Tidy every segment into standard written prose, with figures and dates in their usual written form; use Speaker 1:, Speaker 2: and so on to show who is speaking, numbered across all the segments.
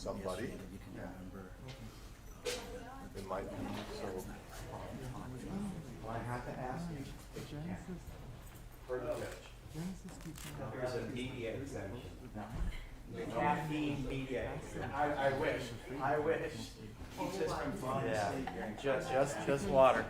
Speaker 1: somebody. It might be so.
Speaker 2: Well, I have to ask you if you can. For the judge.
Speaker 3: There's a media exemption.
Speaker 2: The caffeine media. I wish. I wish. Keeps us from falling asleep during
Speaker 4: Just water.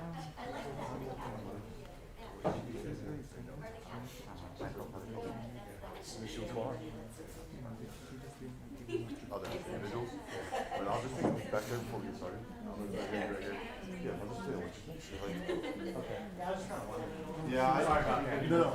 Speaker 1: Other individuals. But I'll just take a look back there before we get started. I'll look back there, right here. Yeah, I'll just stay on.
Speaker 2: Okay. Yeah, I was just kind of wondering.
Speaker 1: Yeah,
Speaker 2: Sorry about that.
Speaker 1: No, no.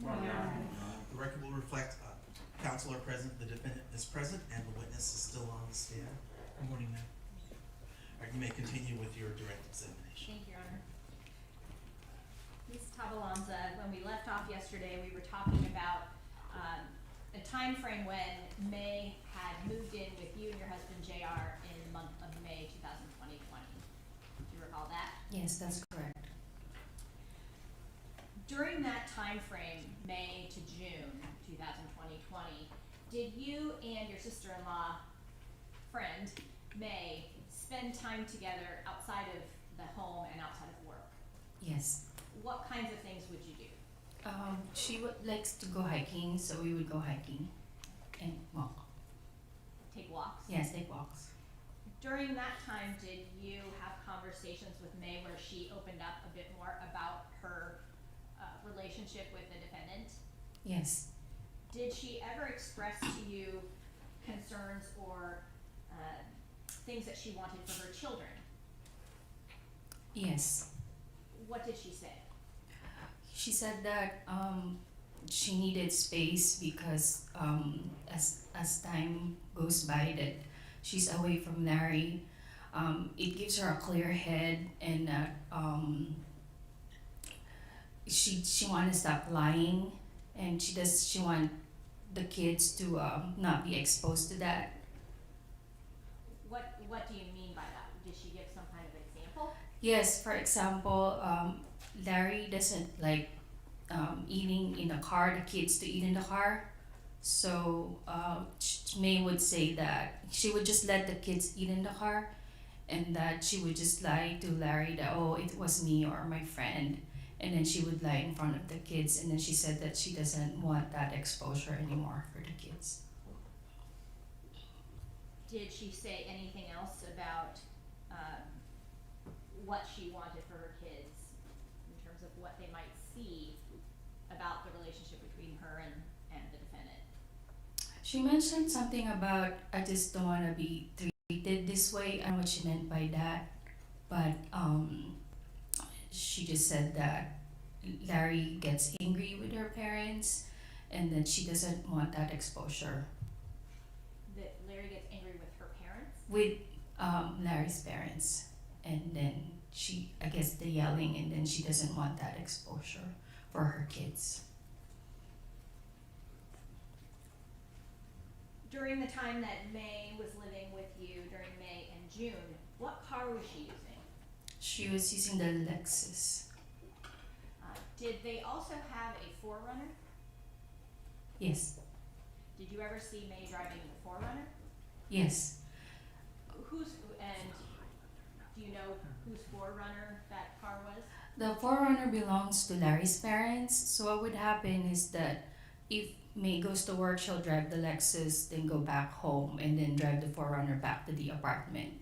Speaker 3: The record will reflect counsel are present, the defendant is present, and the witness is still on the stand. Good morning, ma'am. All right, you may continue with your direct examination.
Speaker 4: Thank you, Your Honor. Ms. Tabalanza, when we left off yesterday, we were talking about a time frame when May had moved in with you and your husband JR in the month of May 2020. Do you recall that?
Speaker 5: Yes, that's correct.
Speaker 4: During that time frame, May to June 2020, did you and your sister-in-law friend, May, spend time together outside of the home and outside of work?
Speaker 5: Yes.
Speaker 4: What kinds of things would you do?
Speaker 5: She likes to go hiking, so we would go hiking and walk.
Speaker 4: Take walks?
Speaker 5: Yes, take walks.
Speaker 4: During that time, did you have conversations with May where she opened up a bit more about her relationship with the defendant?
Speaker 5: Yes.
Speaker 4: Did she ever express to you concerns or things that she wanted for her children?
Speaker 5: Yes.
Speaker 4: What did she say?
Speaker 5: She said that she needed space because as time goes by that she's away from Larry, it gives her a clear head, and that she want to stop lying, and she want the kids to not be exposed to that.
Speaker 4: What do you mean by that? Did she give some kind of example?
Speaker 5: Yes, for example, Larry doesn't like eating in the car, the kids to eat in the car. So May would say that she would just let the kids eat in the car, and that she would just lie to Larry that, oh, it was me or my friend. And then she would lie in front of the kids, and then she said that she doesn't want that exposure anymore for the kids.
Speaker 4: Did she say anything else about what she wanted for her kids in terms of what they might see about the relationship between her and the defendant?
Speaker 5: She mentioned something about, I just don't want to be treated this way. I don't know what she meant by that, but she just said that Larry gets angry with her parents, and that she doesn't want that exposure
Speaker 4: That Larry gets angry with her parents?
Speaker 5: with Larry's parents, and then I guess the yelling, and then she doesn't want that exposure for her kids.
Speaker 4: During the time that May was living with you, during May and June, what car was she using?
Speaker 5: She was using the Lexus.
Speaker 4: Did they also have a 4Runner?
Speaker 5: Yes.
Speaker 4: Did you ever see May driving the 4Runner?
Speaker 5: Yes.
Speaker 4: And do you know whose 4Runner that car was?
Speaker 5: The 4Runner belongs to Larry's parents. So what would happen is that if May goes to work, she'll drive the Lexus, then go back home, and then drive the 4Runner back to the apartment.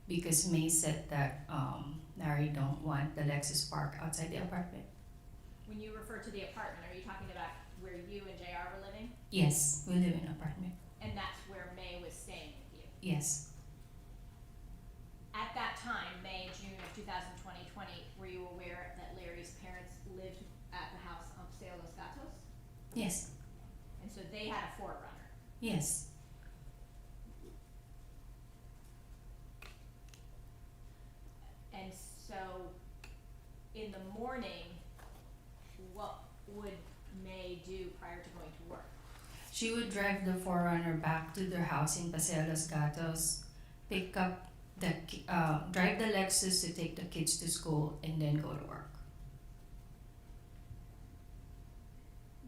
Speaker 5: Because May said that Larry don't want the Lexus parked outside the apartment.
Speaker 4: When you refer to the apartment, are you talking about where you and JR were living?
Speaker 5: Yes, we live in an apartment.
Speaker 4: And that's where May was staying with you?
Speaker 5: Yes.
Speaker 4: At that time, May, June of 2020, were you aware that Larry's parents lived at the house on Paseo Los Gatos?
Speaker 5: Yes.
Speaker 4: And so they had a 4Runner.
Speaker 5: Yes.
Speaker 4: And so in the morning, what would May do prior to going to work?
Speaker 5: She would drive the 4Runner back to their house in Paseo Los Gatos, pick up drive the Lexus to take the kids to school, and then go to work.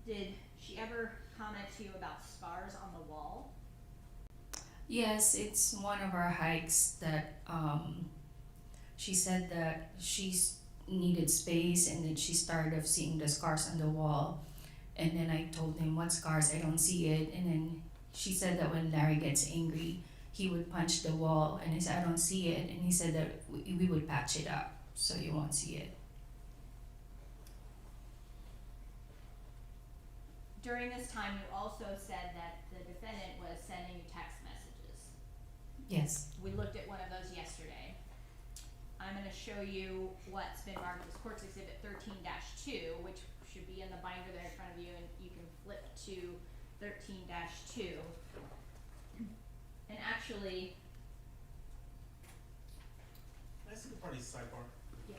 Speaker 4: Did she ever comment to you about scars on the wall?
Speaker 5: Yes, it's one of our hikes that she said that she's needed space, and then she started seeing the scars on the wall. And then I told him, what scars? I don't see it. And then she said that when Larry gets angry, he would punch the wall, and I said, I don't see it. And he said that we would patch it up so you won't see it.
Speaker 4: During this time, you also said that the defendant was sending you text messages.
Speaker 5: Yes.
Speaker 4: We looked at one of those yesterday. I'm going to show you what's been marked as Courts Exhibit 13-2, which should be in the binder there in front of you, and you can flip to 13-2. And actually,
Speaker 3: Can I see the party's sidebar?
Speaker 4: yes.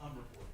Speaker 3: Unreported.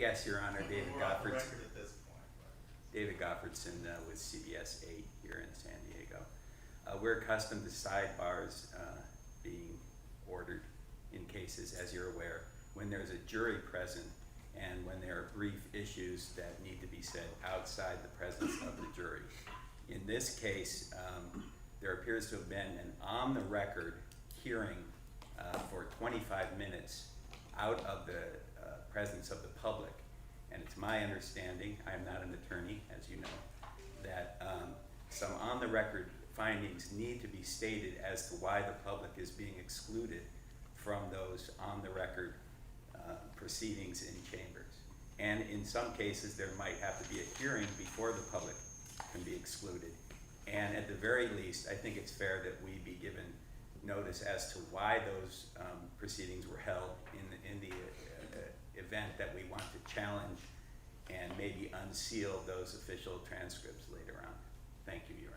Speaker 6: Yes, Your Honor, David
Speaker 3: We're off the
Speaker 6: Goffredson.
Speaker 3: record at this point, but.
Speaker 6: David Goffredson with CBS 8 here in San Diego. We're accustomed to sidebars being ordered in cases, as you're aware, when there's a jury present and when there are brief issues that need to be said outside the presence of the jury. In this case, there appears to have been an on-the-record hearing for 25 minutes out of the presence of the public. And it's my understanding, I am not an attorney, as you know, that some on-the-record findings need to be stated as to why the public is being excluded from those on-the-record proceedings in chambers. And in some cases, there might have to be a hearing before the public can be excluded. And at the very least, I think it's fair that we be given notice as to why those proceedings were held in the event that we want to challenge and maybe unseal those official transcripts later on. Thank you, Your Honor.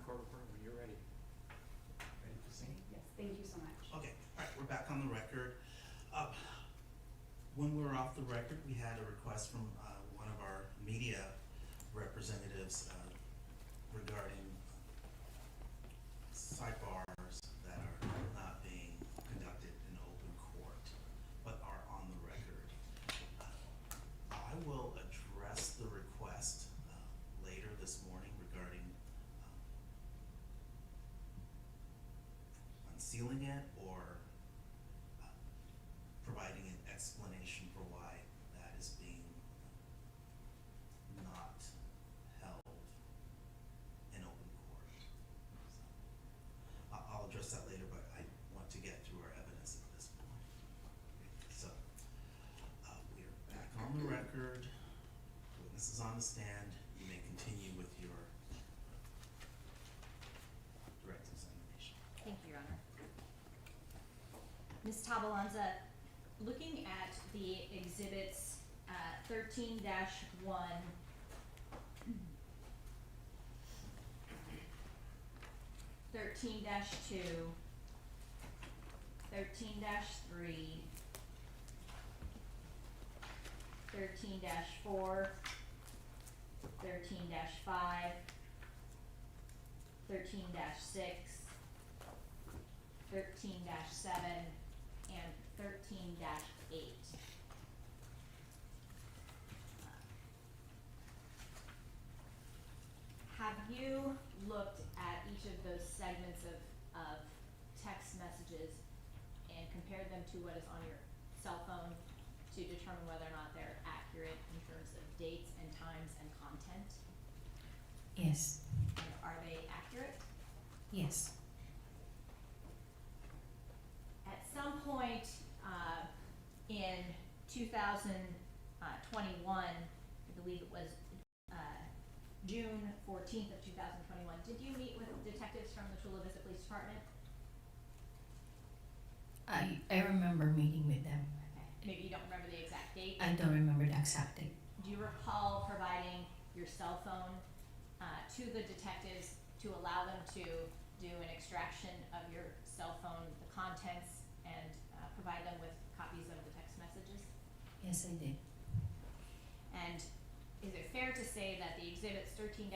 Speaker 2: Court reporter, when you're ready.
Speaker 3: Ready to proceed?
Speaker 7: Yes, thank you so much.
Speaker 3: Okay, all right, we're back on the record. When we were off the record, we had a request from one of our media representatives regarding sidebars that are not being conducted in open court, but are on the record. I will address the request later this morning regarding unsealing it or providing an explanation for why that is being not held in open court. So, I'll address that later, but I want to get through our evidence at this point. So, we are back on the record. Witness is on the stand. You may continue with your direct examination.
Speaker 4: Thank you, Your Honor. Ms. Tabalanza, looking at the exhibits 13-1, 13-2, 13-3, 13-4, 13-5, 13-6, 13-7, and 13-8. Have you looked at each of those segments of text messages and compared them to what is on your cell phone to determine whether or not they're accurate in terms of dates and times and content?
Speaker 5: Yes,
Speaker 4: And are they accurate?
Speaker 5: yes,
Speaker 4: At some point in 2021, I believe it was June 14th of 2021, did you meet with detectives from the Chula Vista Police Department?
Speaker 5: I remember meeting with them.
Speaker 4: Okay. Maybe you don't remember the exact date.
Speaker 5: I don't remember the exact date.
Speaker 4: Do you recall providing your cell phone to the detectives to allow them to do an extraction of your cell phone, the contents, and provide them with copies of the text messages?
Speaker 5: Yes, I did.
Speaker 4: And is it fair to say that the exhibits 13-1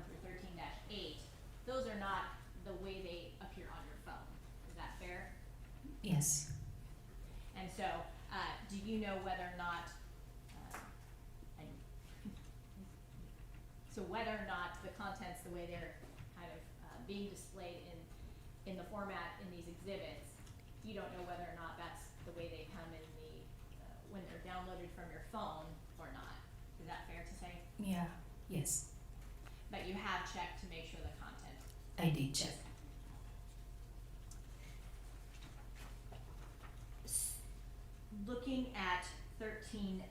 Speaker 4: through 13-8, those are not the way they appear on your phone? Is that fair?
Speaker 5: Yes,
Speaker 4: And so, do you know whether or not, so whether or not the contents, the way they're kind of being displayed in the format in these exhibits, you don't know whether or not that's the way they come in the, when they're downloaded from your phone or not? Is that fair to say?
Speaker 5: yeah, yes,
Speaker 4: But you have checked to make sure the content.
Speaker 5: I did check.
Speaker 4: Looking at 13-2,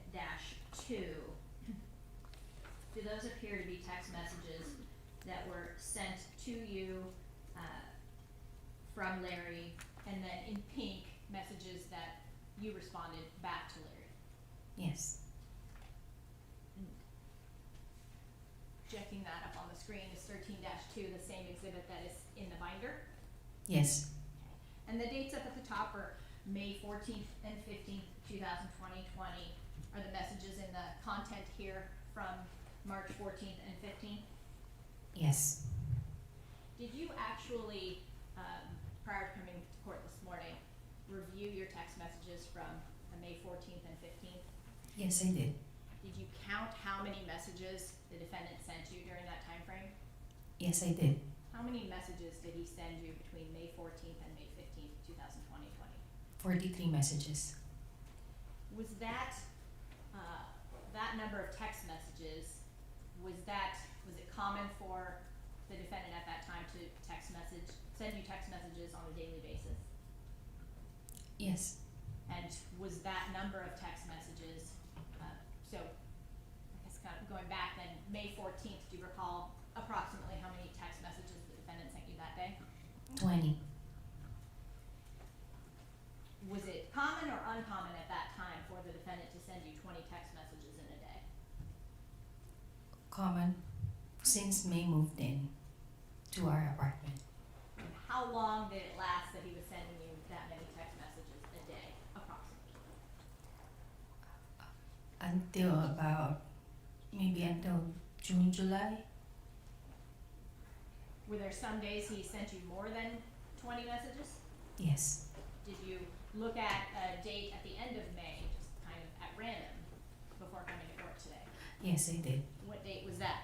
Speaker 4: do those appear to be text messages that were sent to you, from Larry, and then in pink, messages that you responded back to Larry?
Speaker 5: Yes.
Speaker 4: Checking that up on the screen is 13-2, the same exhibit that is in the binder.
Speaker 5: Yes.
Speaker 4: And the dates up at the top are May 14th and 15th, 2020 are the messages in the content here from March 14th and 15th.
Speaker 5: Yes.
Speaker 4: Did you actually, prior to coming to court this morning, review your text messages from May 14th and 15th?
Speaker 5: Yes, I did.
Speaker 4: Did you count how many messages the defendant sent you during that time frame?
Speaker 5: Yes, I did.
Speaker 4: How many messages did he send you between May 14th and May 15th, 2020?
Speaker 5: 43 messages.
Speaker 4: Was that, that number of text messages, was it common for the defendant at that time to send you text messages on a daily basis?
Speaker 5: Yes.
Speaker 4: And was that number of text messages, so I guess kind of going back then, May 14th, do you recall approximately how many text messages the defendant sent you that day?
Speaker 5: 20.
Speaker 4: Was it common or uncommon at that time for the defendant to send you 20 text messages in a day?
Speaker 5: Common. Since May moved in to our apartment.
Speaker 4: And how long did it last that he was sending you that many text messages a day, approximately?
Speaker 5: Until until June, July.
Speaker 4: Were there some days he sent you more than 20 messages?
Speaker 5: Yes.
Speaker 4: Did you look at a date at the end of May, just kind of at random, before coming to court today?
Speaker 5: Yes, I did.
Speaker 4: What date was that?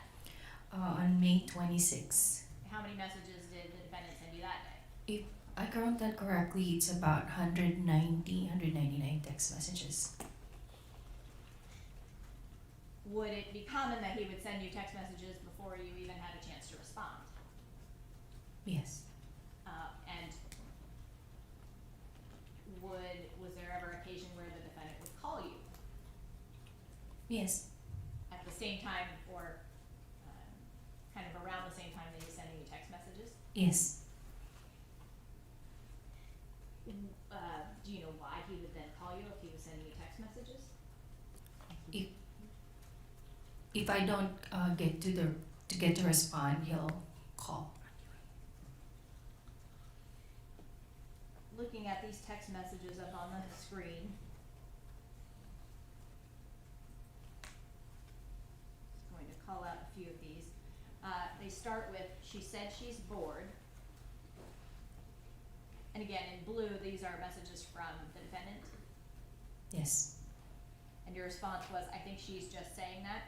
Speaker 5: On May 26.
Speaker 4: How many messages did the defendant send you that day?
Speaker 5: If I count that correctly, it's about 199 text messages.
Speaker 4: Would it be common that he would send you text messages before you even had a chance to respond?
Speaker 5: Yes.
Speaker 4: And was there ever occasion where the defendant would call you
Speaker 5: Yes.
Speaker 4: at the same time or kind of around the same time that he's sending you text messages?
Speaker 5: Yes.
Speaker 4: Do you know why he would then call you if he was sending you text messages?
Speaker 5: If I don't get to respond, he'll call.
Speaker 4: Looking at these text messages up on the screen. Just going to call out a few of these. They start with, she said she's bored. And again, in blue, these are messages from the defendant.
Speaker 5: Yes.
Speaker 4: And your response was, I think she's just saying that.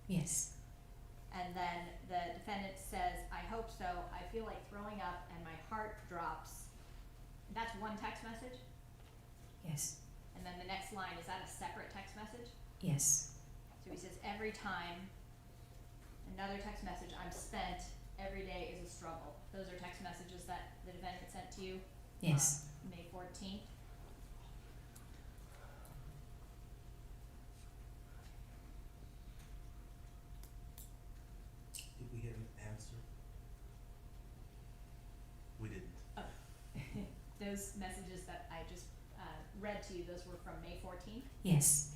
Speaker 5: Yes.
Speaker 4: And then the defendant says, I hope so. I feel like throwing up and my heart drops. That's one text message.
Speaker 5: Yes.
Speaker 4: And then the next line, is that a separate text message?
Speaker 5: Yes.
Speaker 4: So he says, every time, another text message, I'm spent, every day is a struggle. Those are text messages that the defendant sent to you?
Speaker 5: Yes.
Speaker 4: May 14th.
Speaker 3: Did we get an answer? We didn't.
Speaker 4: Oh. Those messages that I just read to you, those were from May 14th?
Speaker 5: Yes.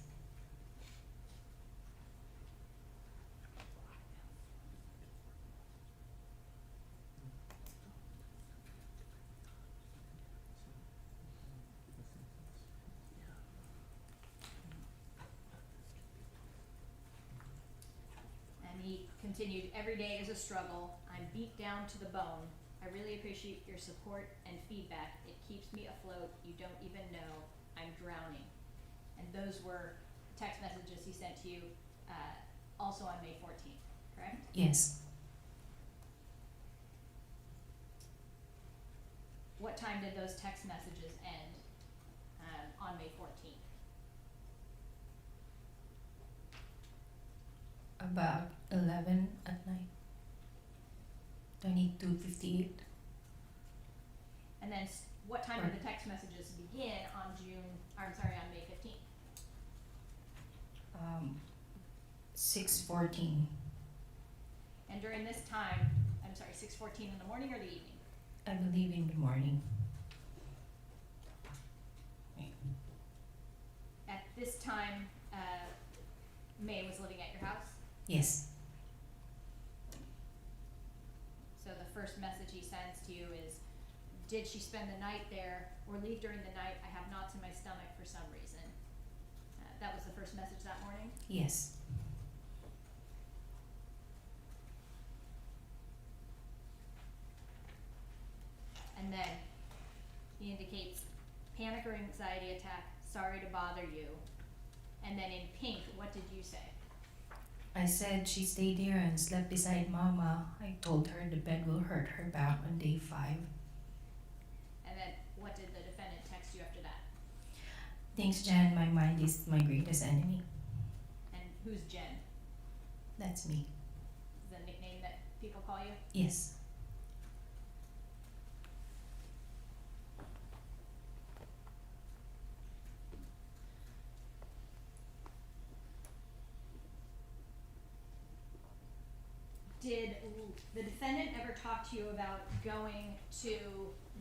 Speaker 4: And he continued, every day is a struggle. I'm beat down to the bone. I really appreciate your support and feedback. It keeps me afloat. You don't even know I'm drowning. And those were text messages he sent to you also on May 14th, correct?
Speaker 5: Yes.
Speaker 4: What time did those text messages end on May 14th?
Speaker 5: About 11 at night. 22:58.
Speaker 4: And then what time did the text messages begin on May 15th?
Speaker 5: 6:14.
Speaker 4: And during this time, I'm sorry, 6:14 in the morning or the evening?
Speaker 5: I believe in the morning.
Speaker 4: At this time, May was living at your house?
Speaker 5: Yes.
Speaker 4: So the first message he sends to you is, did she spend the night there or leave during the night? I have knots in my stomach for some reason. That was the first message that morning?
Speaker 5: Yes.
Speaker 4: And then he indicates panic or anxiety attack, sorry to bother you. And then in pink, what did you say?
Speaker 5: I said she stayed here and slept beside Mama. I told her the bed will hurt her back on day 5.
Speaker 4: And then what did the defendant text you after that?
Speaker 5: Thanks, Jan. My mind is my greatest enemy.
Speaker 4: And who's Jen?
Speaker 5: That's me.
Speaker 4: Is the nickname that people call you?
Speaker 5: Yes.
Speaker 4: Did the defendant ever talk to you about going to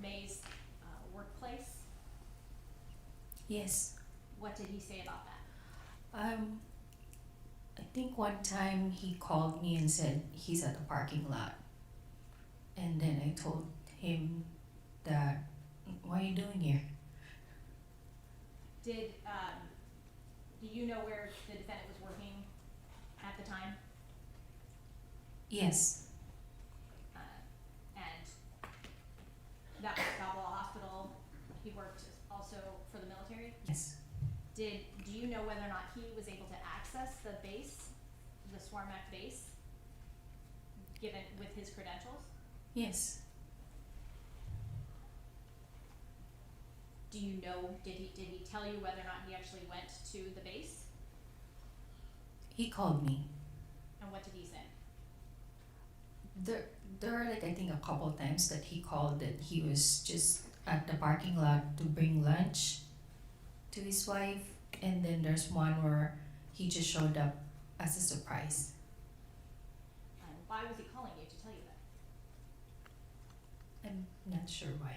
Speaker 4: May's workplace?
Speaker 5: Yes.
Speaker 4: What did he say about that?
Speaker 5: I think one time he called me and said he's at the parking lot. And then I told him that, what are you doing here?
Speaker 4: Did do you know where the defendant was working at the time?
Speaker 5: Yes.
Speaker 4: And that was Balboa Hospital. He worked also for the military.
Speaker 5: Yes.
Speaker 4: Do you know whether or not he was able to access the base, the Swarmac base, given with his credentials?
Speaker 5: Yes.
Speaker 4: Do you know, did he tell you whether or not he actually went to the base?
Speaker 5: He called me.
Speaker 4: And what did he say?
Speaker 5: There are like I think a couple times that he called that he was just at the parking lot to bring lunch to his wife, and then there's one where he just showed up as a surprise.
Speaker 4: And why was he calling you to tell you that?
Speaker 5: I'm not sure why.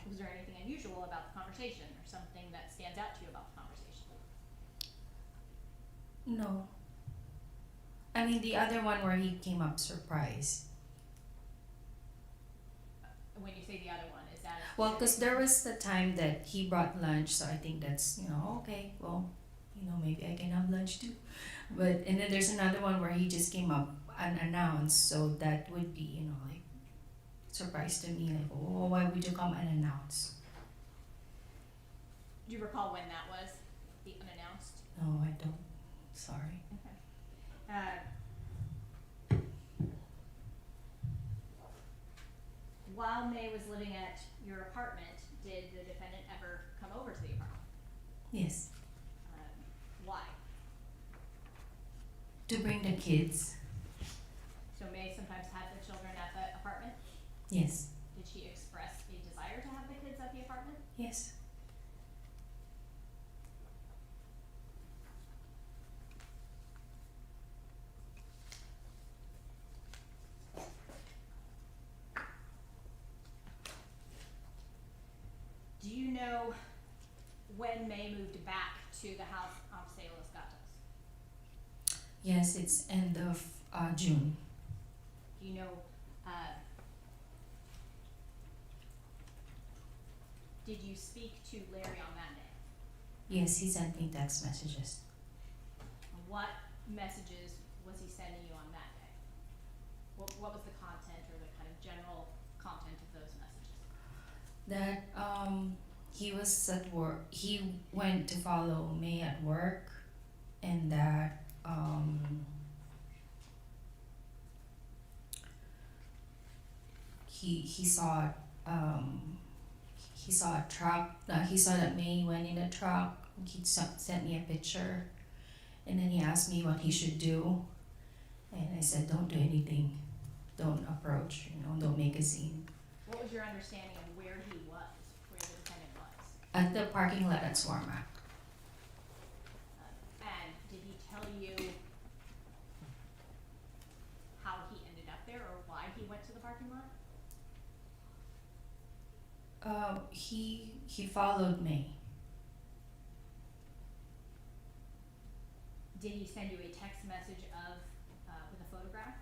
Speaker 4: Was there anything unusual about the conversation or something that stands out to you about the conversation?
Speaker 5: No. I mean the other one where he came up surprise.
Speaker 4: When you say the other one, is that a
Speaker 5: Well, because
Speaker 4: specific-
Speaker 5: there was the time that he brought lunch, so I think that's, okay, well, maybe I can have lunch too. But, and then there's another one where he just came up unannounced, so that would be, like, surprise to me, like, oh, why would you come unannounced?
Speaker 4: Do you recall when that was, the unannounced?
Speaker 5: No, I don't, sorry.
Speaker 4: Okay. While May was living at your apartment, did the defendant ever come over to the apartment?
Speaker 5: Yes,
Speaker 4: Why?
Speaker 5: to bring the kids,
Speaker 4: So May sometimes had the children at the apartment?
Speaker 5: yes,
Speaker 4: Did she express a desire to have the kids at the apartment?
Speaker 5: yes.
Speaker 4: Do you know when May moved back to the house on Los Gatos?
Speaker 5: Yes, it's end of June.
Speaker 4: Do you know, did you speak to Larry on that day?
Speaker 5: Yes, he sent me text messages.
Speaker 4: What messages was he sending you on that day? What was the content or the kind of general content of those messages?
Speaker 5: That he was at work, he went to follow May at work, and that he saw a truck, he saw that May went in a truck. He sent me a picture, and then he asked me what he should do, and I said, don't do anything, don't approach, don't make a scene.
Speaker 4: What was your understanding of where he was, where the defendant was?
Speaker 5: At the parking lot at Swarmac.
Speaker 4: And
Speaker 5: He followed me.
Speaker 4: Did he send you a text message of, with a photograph?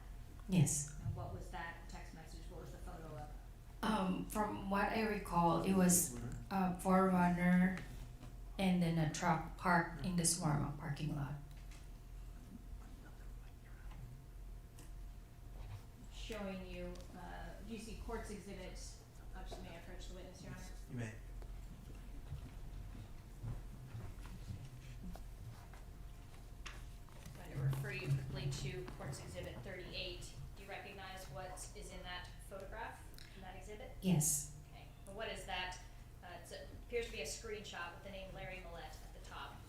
Speaker 5: Yes.
Speaker 4: And what was that text message? What was the photo of?
Speaker 5: From what I recall, it was a Forerunner and then a truck parked in the Swarma parking lot.
Speaker 4: Showing you, do you see courts exhibits? Just may I approach the witness, Your Honor?
Speaker 3: You may.
Speaker 4: I'm going to refer you quickly to Courts Exhibit 38. Do you recognize what is in that photograph, in that exhibit?
Speaker 5: Yes.
Speaker 4: Okay. And what is that? Appears to be a screenshot with the name Larry Millete at the top.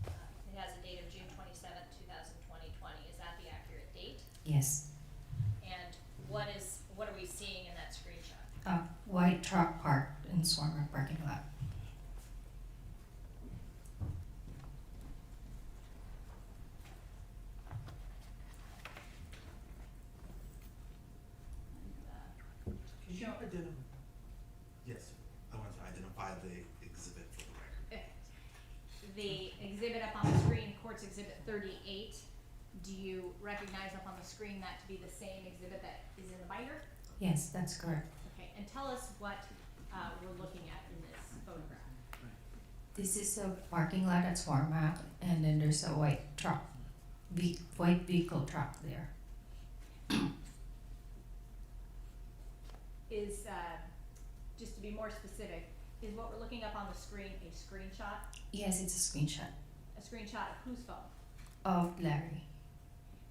Speaker 4: It has a date of June 27th, 2020. Is that the accurate date?
Speaker 5: Yes.
Speaker 4: And what are we seeing in that screenshot?
Speaker 5: A white truck parked in Swarma parking lot.
Speaker 3: Can you identify? Yes, I want to identify the exhibit for the record.
Speaker 4: The exhibit up on the screen, Courts Exhibit 38, do you recognize up on the screen that to be the same exhibit that is in the binder?
Speaker 5: Yes, that's correct.
Speaker 4: Okay, and tell us what we're looking at in this photograph.
Speaker 5: This is a parking lot at Swarma, and then there's a white truck, white vehicle truck there.
Speaker 4: Is, just to be more specific, is what we're looking up on the screen a screenshot?
Speaker 5: Yes, it's a screenshot
Speaker 4: A screenshot of whose phone?
Speaker 5: of Larry.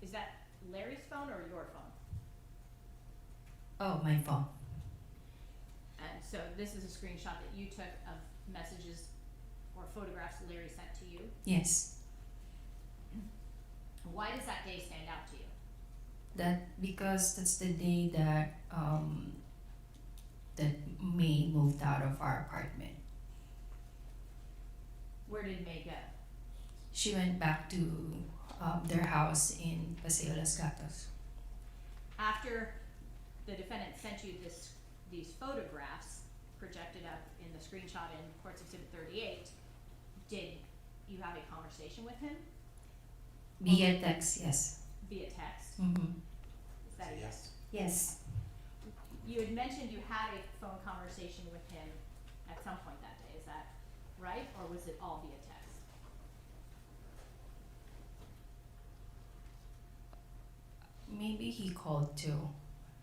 Speaker 4: Is that Larry's phone or your phone?
Speaker 5: Oh, my phone.
Speaker 4: And so this is a screenshot that you took of messages or photographs Larry sent to you.
Speaker 5: Yes.
Speaker 4: Why does that day stand out to you?
Speaker 5: That because that's the day that that May moved out of our apartment.
Speaker 4: Where did May go?
Speaker 5: She went back to their house in Paseo Las Gatos.
Speaker 4: After the defendant sent you these photographs projected up in the screenshot in Courts Exhibit 38, did you have a conversation with him
Speaker 5: Via text, yes.
Speaker 4: via text?
Speaker 5: Mm-hmm.
Speaker 4: Is that a yes?
Speaker 5: Yes.
Speaker 4: You had mentioned you had a phone conversation with him at some point that day, is that right? Or was it all via text?
Speaker 5: Maybe he called too.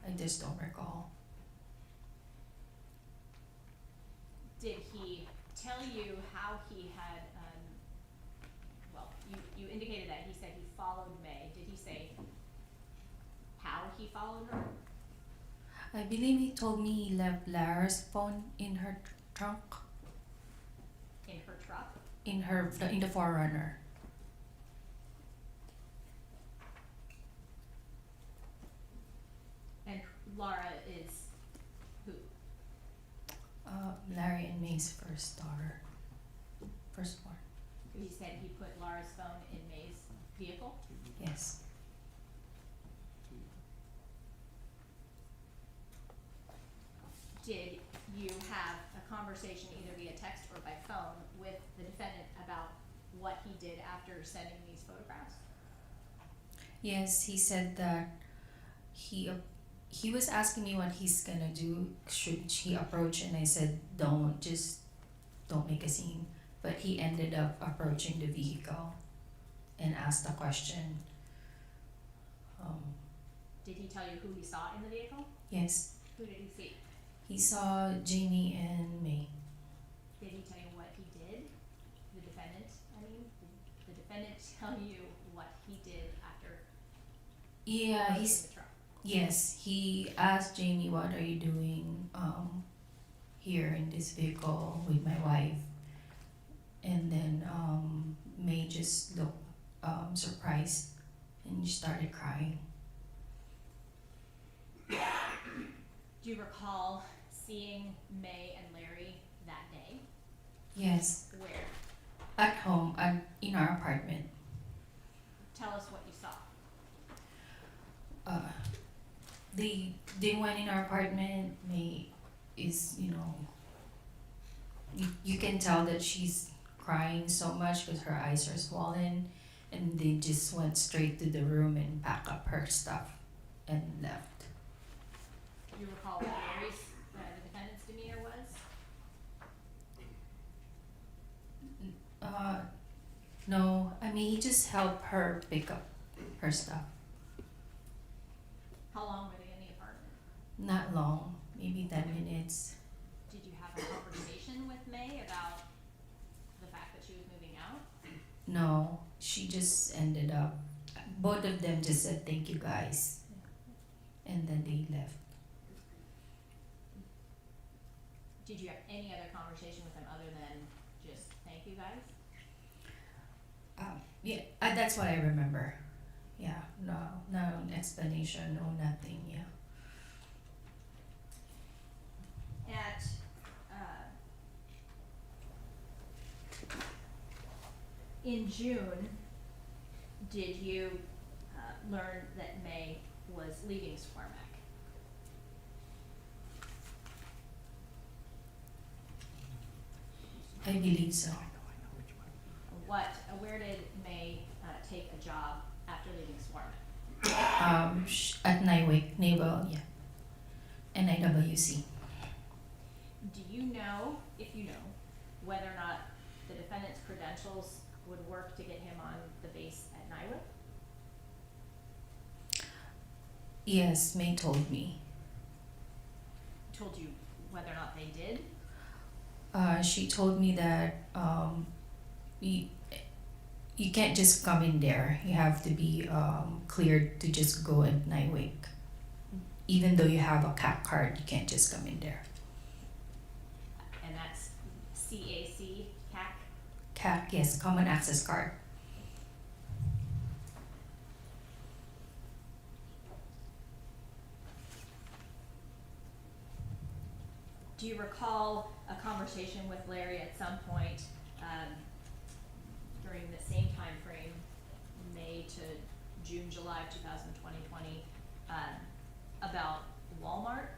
Speaker 5: I just don't recall.
Speaker 4: Did he tell you how he had, well, you indicated that he said he followed May. Did he say how he followed her?
Speaker 5: I believe he told me he left Lara's phone in her trunk,
Speaker 4: In her truck?
Speaker 5: in the Forerunner.
Speaker 4: And Laura is who?
Speaker 5: Larry and May's first daughter, firstborn.
Speaker 4: He said he put Laura's phone in May's vehicle?
Speaker 5: Yes.
Speaker 4: Did you have a conversation either via text or by phone with the defendant about what he did after sending these photographs?
Speaker 5: Yes, he said that he was asking me what he's gonna do. Should he approach? And I said, don't make a scene. But he ended up approaching the vehicle and asked a question.
Speaker 4: Did he tell you who he saw in the vehicle?
Speaker 5: Yes,
Speaker 4: Who did he see?
Speaker 5: he saw Jamie and May.
Speaker 4: Did he tell you what he did? The defendant, I mean, did the defendant tell you what he did after
Speaker 5: Yeah,
Speaker 4: he was
Speaker 5: he's
Speaker 4: in the truck?
Speaker 5: yes. He asked Jamie, "What are you doing here in this vehicle with my wife?" And then May just looked surprised and she started crying.
Speaker 4: Do you recall seeing May and Larry that day?
Speaker 5: Yes,
Speaker 4: Where?
Speaker 5: at home, in our apartment.
Speaker 4: Tell us what you saw.
Speaker 5: They went in our apartment. May is you can tell that she's crying so much because her eyes are swollen, and they just went straight to the room and packed up her stuff and left.
Speaker 4: Do you recall what Larry's, the defendant's demeanor was?
Speaker 5: No, I mean, he just helped her pick up her stuff.
Speaker 4: How long were they in the apartment?
Speaker 5: Not long, maybe 10 minutes.
Speaker 4: Did you have a conversation with May about the fact that she was moving out?
Speaker 5: No, she just ended up, both of them just said thank you guys, and then they left.
Speaker 4: Did you have any other conversation with them other than just thank you guys?
Speaker 5: Yeah, that's what I remember. Yeah, no explanation, no nothing, yeah.
Speaker 4: At, in June, did you, learn that May was leaving Squirmac?
Speaker 5: I believe so.
Speaker 4: Where did May, take a job after leaving Squirmac?
Speaker 5: At Naiwik, Naval, yeah. NIWC.
Speaker 4: Do you know, if you know, whether or not the defendant's credentials would work to get him on the base at Niwa?
Speaker 5: Yes, May told me.
Speaker 4: Told you whether or not they did?
Speaker 5: She told me that you can't just come in there. You have to be cleared to just go at Naiwik. Even though you have a CAC card, you can't just come in there.
Speaker 4: And that's CAC, CAC?
Speaker 5: CAC, yes, Common Access Card.
Speaker 4: Do you recall a conversation with Larry at some point during the same time frame, May to June, July of 2020, about Walmart?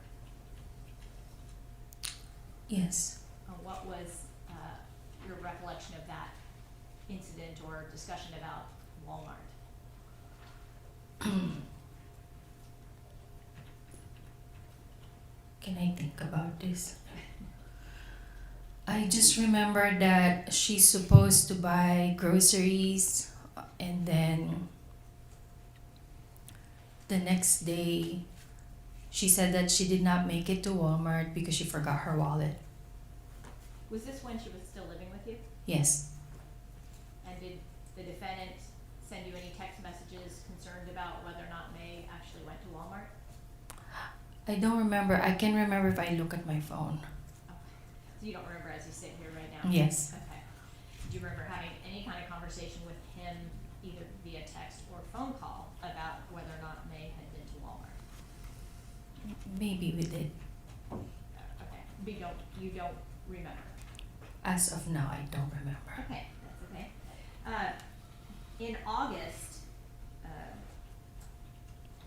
Speaker 5: Yes.
Speaker 4: What was your recollection of that incident or discussion about Walmart?
Speaker 5: Can I think about this? I just remember that she's supposed to buy groceries, and then the next day she said that she did not make it to Walmart because she forgot her wallet.
Speaker 4: Was this when she was still living with you?
Speaker 5: Yes.
Speaker 4: And did the defendant send you any text messages concerned about whether or not May actually went to Walmart?
Speaker 5: I don't remember. I can remember if I look at my phone.
Speaker 4: So you don't remember as you sit here right now?
Speaker 5: Yes.
Speaker 4: Okay. Do you remember having any kind of conversation with him, either via text or phone call, about whether or not May had been to Walmart?
Speaker 5: Maybe we did.
Speaker 4: Okay, but you don't remember?
Speaker 5: As of now, I don't remember.
Speaker 4: Okay, that's okay. In August,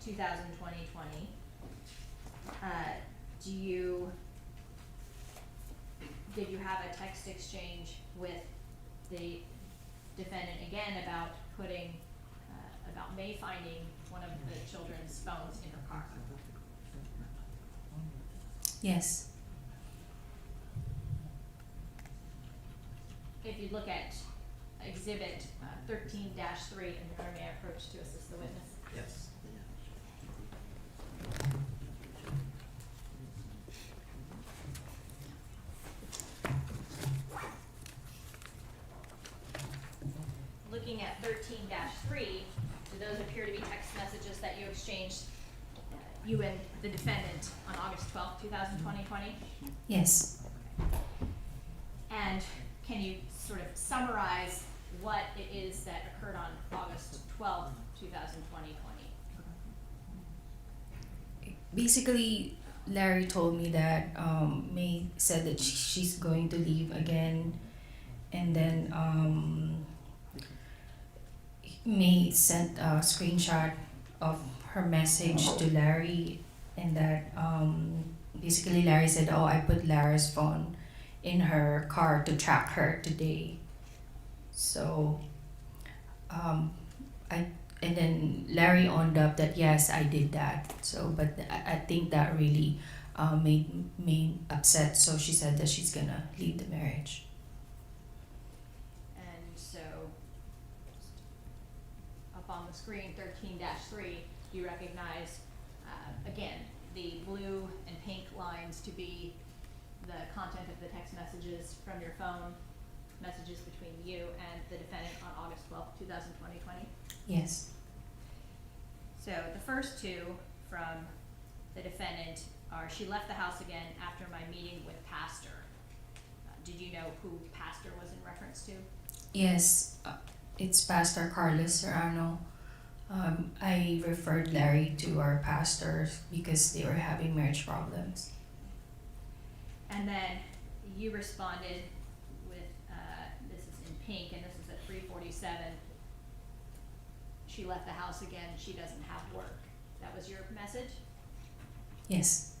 Speaker 4: 2020, did you have a text exchange with the defendant again about about May finding one of the children's phones in her car?
Speaker 5: Yes.
Speaker 4: If you look at exhibit 13-3, and Your Honor, may I approach to assist the witness?
Speaker 3: Yes.
Speaker 4: Looking at 13-3, do those appear to be text messages that you exchanged, you and the defendant, on August 12th, 2020?
Speaker 5: Yes.
Speaker 4: And can you sort of summarize what it is that occurred on August 12th, 2020?
Speaker 5: Basically, Larry told me that May said that she's going to leave again, and then May sent a screenshot of her message to Larry, and that basically Larry said, "Oh, I put Lara's phone in her car to track her today. So, I and then Larry owned up that yes, I did that. So, but I think that really made me upset. So she said that she's gonna leave the marriage.
Speaker 4: And so, up on the screen, 13-3, you recognize, again, the blue and pink lines to be the content of the text messages from your phone, messages between you and the defendant on August 12th, 2020.
Speaker 5: Yes.
Speaker 4: So the first two from the defendant are, she left the house again after my meeting with Pastor. Did you know who Pastor was in reference to?
Speaker 5: Yes, it's Pastor Carlos Serrano. I referred Larry to our pastors because they were having marriage problems.
Speaker 4: And then you responded with, this is in pink, and this is at 3:47. She left the house again, she doesn't have work. That was your message?
Speaker 5: Yes.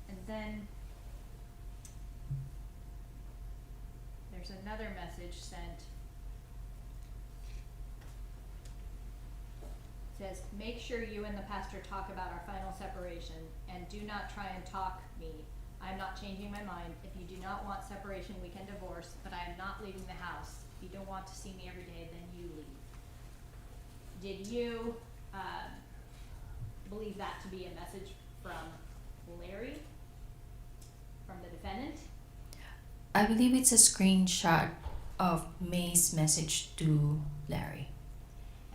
Speaker 4: And then there's another message sent. It says, make sure you and the pastor talk about our final separation and do not try and talk me. I'm not changing my mind. If you do not want separation, we can divorce, but I am not leaving the house. If you don't want to see me every day, then you leave. Did you believe that to be a message from Larry? From the defendant?
Speaker 5: I believe it's a screenshot of May's message to Larry.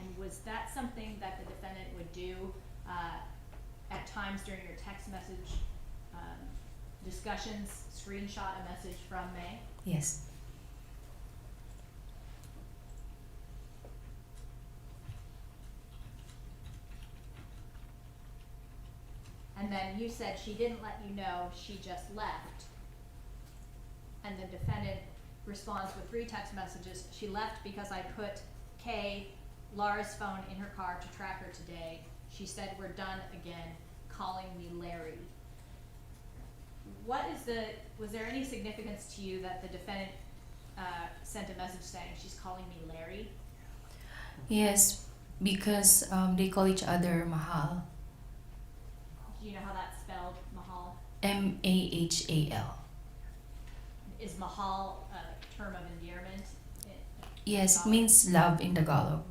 Speaker 4: And was that something that the defendant would do at times during your text message discussions, screenshot a message from May?
Speaker 5: Yes.
Speaker 4: And then you said she didn't let you know, she just left. And the defendant responds with 3 text messages. She left because I put Kay, Laura's phone, in her car to track her today. She said we're done again, calling me Larry. Was there any significance to you that the defendant sent a message saying she's calling me Larry?
Speaker 5: Yes, because they call each other Mahal.
Speaker 4: Do you know how that's spelled, Mahal?
Speaker 5: Mahal.
Speaker 4: Is Mahal a term of endearment?
Speaker 5: Yes, it means love in Tagalog.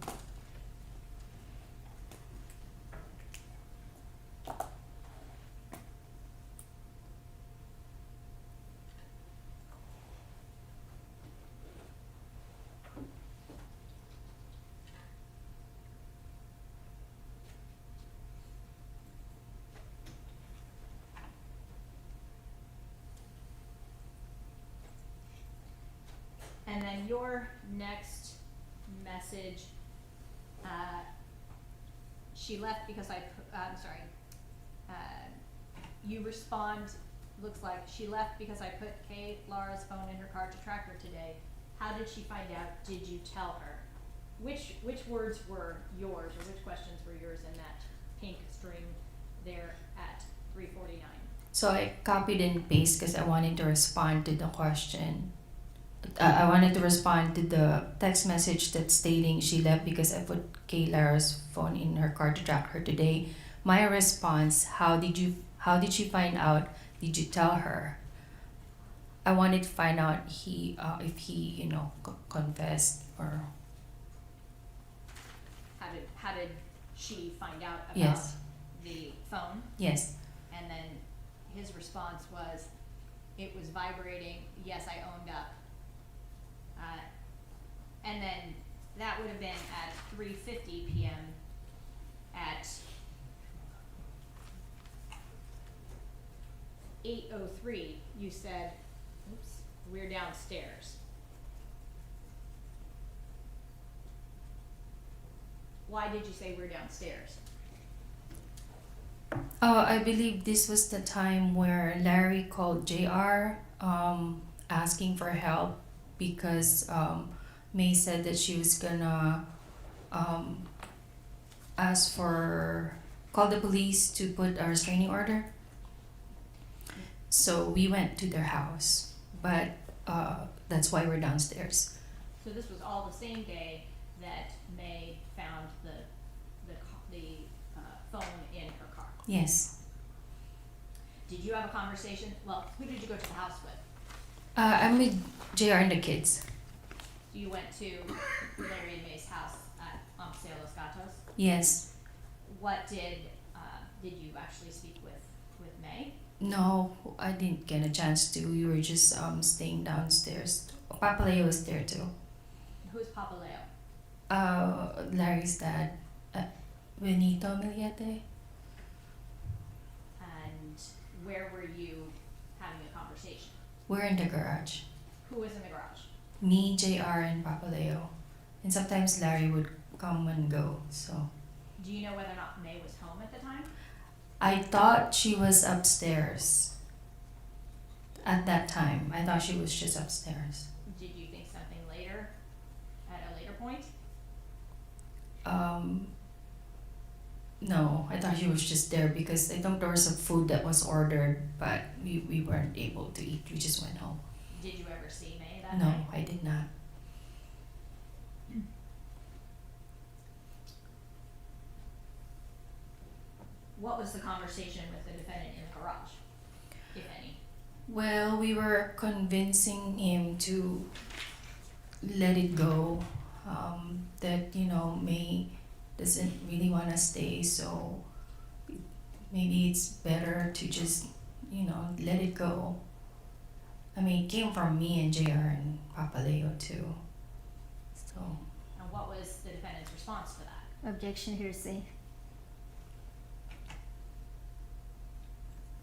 Speaker 4: And then your next message, she left because you respond, looks like, she left because I put Kay, Laura's phone, in her car to track her today. How did she find out? Did you tell her? Which words were yours, or which questions were yours in that pink string there at 3:49?
Speaker 5: So I copied and pasted because I wanted to respond to the question. I wanted to respond to the text message that's stating she left because I put Kay Lara's phone in her car to track her today. My response, how did she find out? Did you tell her? I wanted to find out if he confessed or.
Speaker 4: How did she find out about
Speaker 5: Yes.
Speaker 4: the phone?
Speaker 5: Yes.
Speaker 4: And then his response was, it was vibrating, yes, I owned up. And then that would have been at 3:50 p.m. At 8:03, you said, oops, we're downstairs. Why did you say we're downstairs?
Speaker 5: I believe this was the time where Larry called JR asking for help because May said that she was gonna call the police to put a restraining order. So we went to their house, but that's why we're downstairs.
Speaker 4: So this was all the same day that May found the phone in her car.
Speaker 5: Yes.
Speaker 4: Did you have a conversation? Well, who did you go to the house with?
Speaker 5: I'm with JR and the kids.
Speaker 4: You went to Larry and May's house at Paseo Los Gatos.
Speaker 5: Yes.
Speaker 4: What did you actually speak with May?
Speaker 5: No, I didn't get a chance to. We were just staying downstairs. Papa Leo was there too.
Speaker 4: Who's Papa Leo?
Speaker 5: Larry's dad, Benito Millete.
Speaker 4: And where were you having a conversation?
Speaker 5: We're in the garage.
Speaker 4: Who was in the garage?
Speaker 5: Me, JR, and Papa Leo. And sometimes Larry would come and go, so.
Speaker 4: Do you know whether or not May was home at the time?
Speaker 5: I thought she was upstairs. At that time, I thought she was just upstairs.
Speaker 4: Did you think something later, at a later point?
Speaker 5: No, I thought she was just there because I think there was some food that was ordered, but we weren't able to eat. We just went home.
Speaker 4: Did you ever see May that
Speaker 5: No,
Speaker 4: night?
Speaker 5: I did not.
Speaker 4: What was the conversation with the defendant in the garage, if any?
Speaker 5: Well, we were convincing him to let it go. That May doesn't really want to stay, so maybe it's better to just let it go. I mean, it came from me and JR and Papa Leo too. So
Speaker 4: And what was the defendant's response to that?
Speaker 7: Objection, hearsay.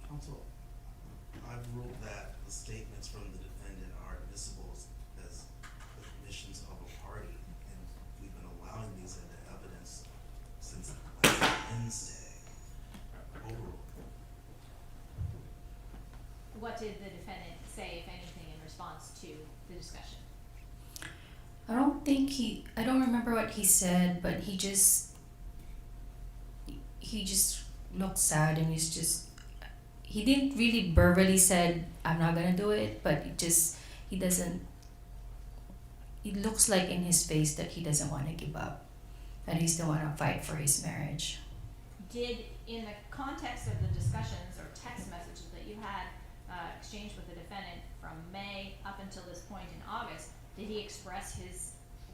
Speaker 3: Counsel, I've ruled that the statements from the defendant are admissible as admissions of a party, and we've been allowing these into evidence since last Wednesday. Overruled.
Speaker 4: What did the defendant say, if anything, in response to the discussion?
Speaker 5: I don't remember what he said, but he just looked sad, and he didn't really verbally said I'm not gonna do it, but it looks like in his face that he doesn't want to give up, that he still want to fight for his marriage.
Speaker 4: Did, in the context of the discussions or text messages that you had exchanged with the defendant from May up until this point in August, did he express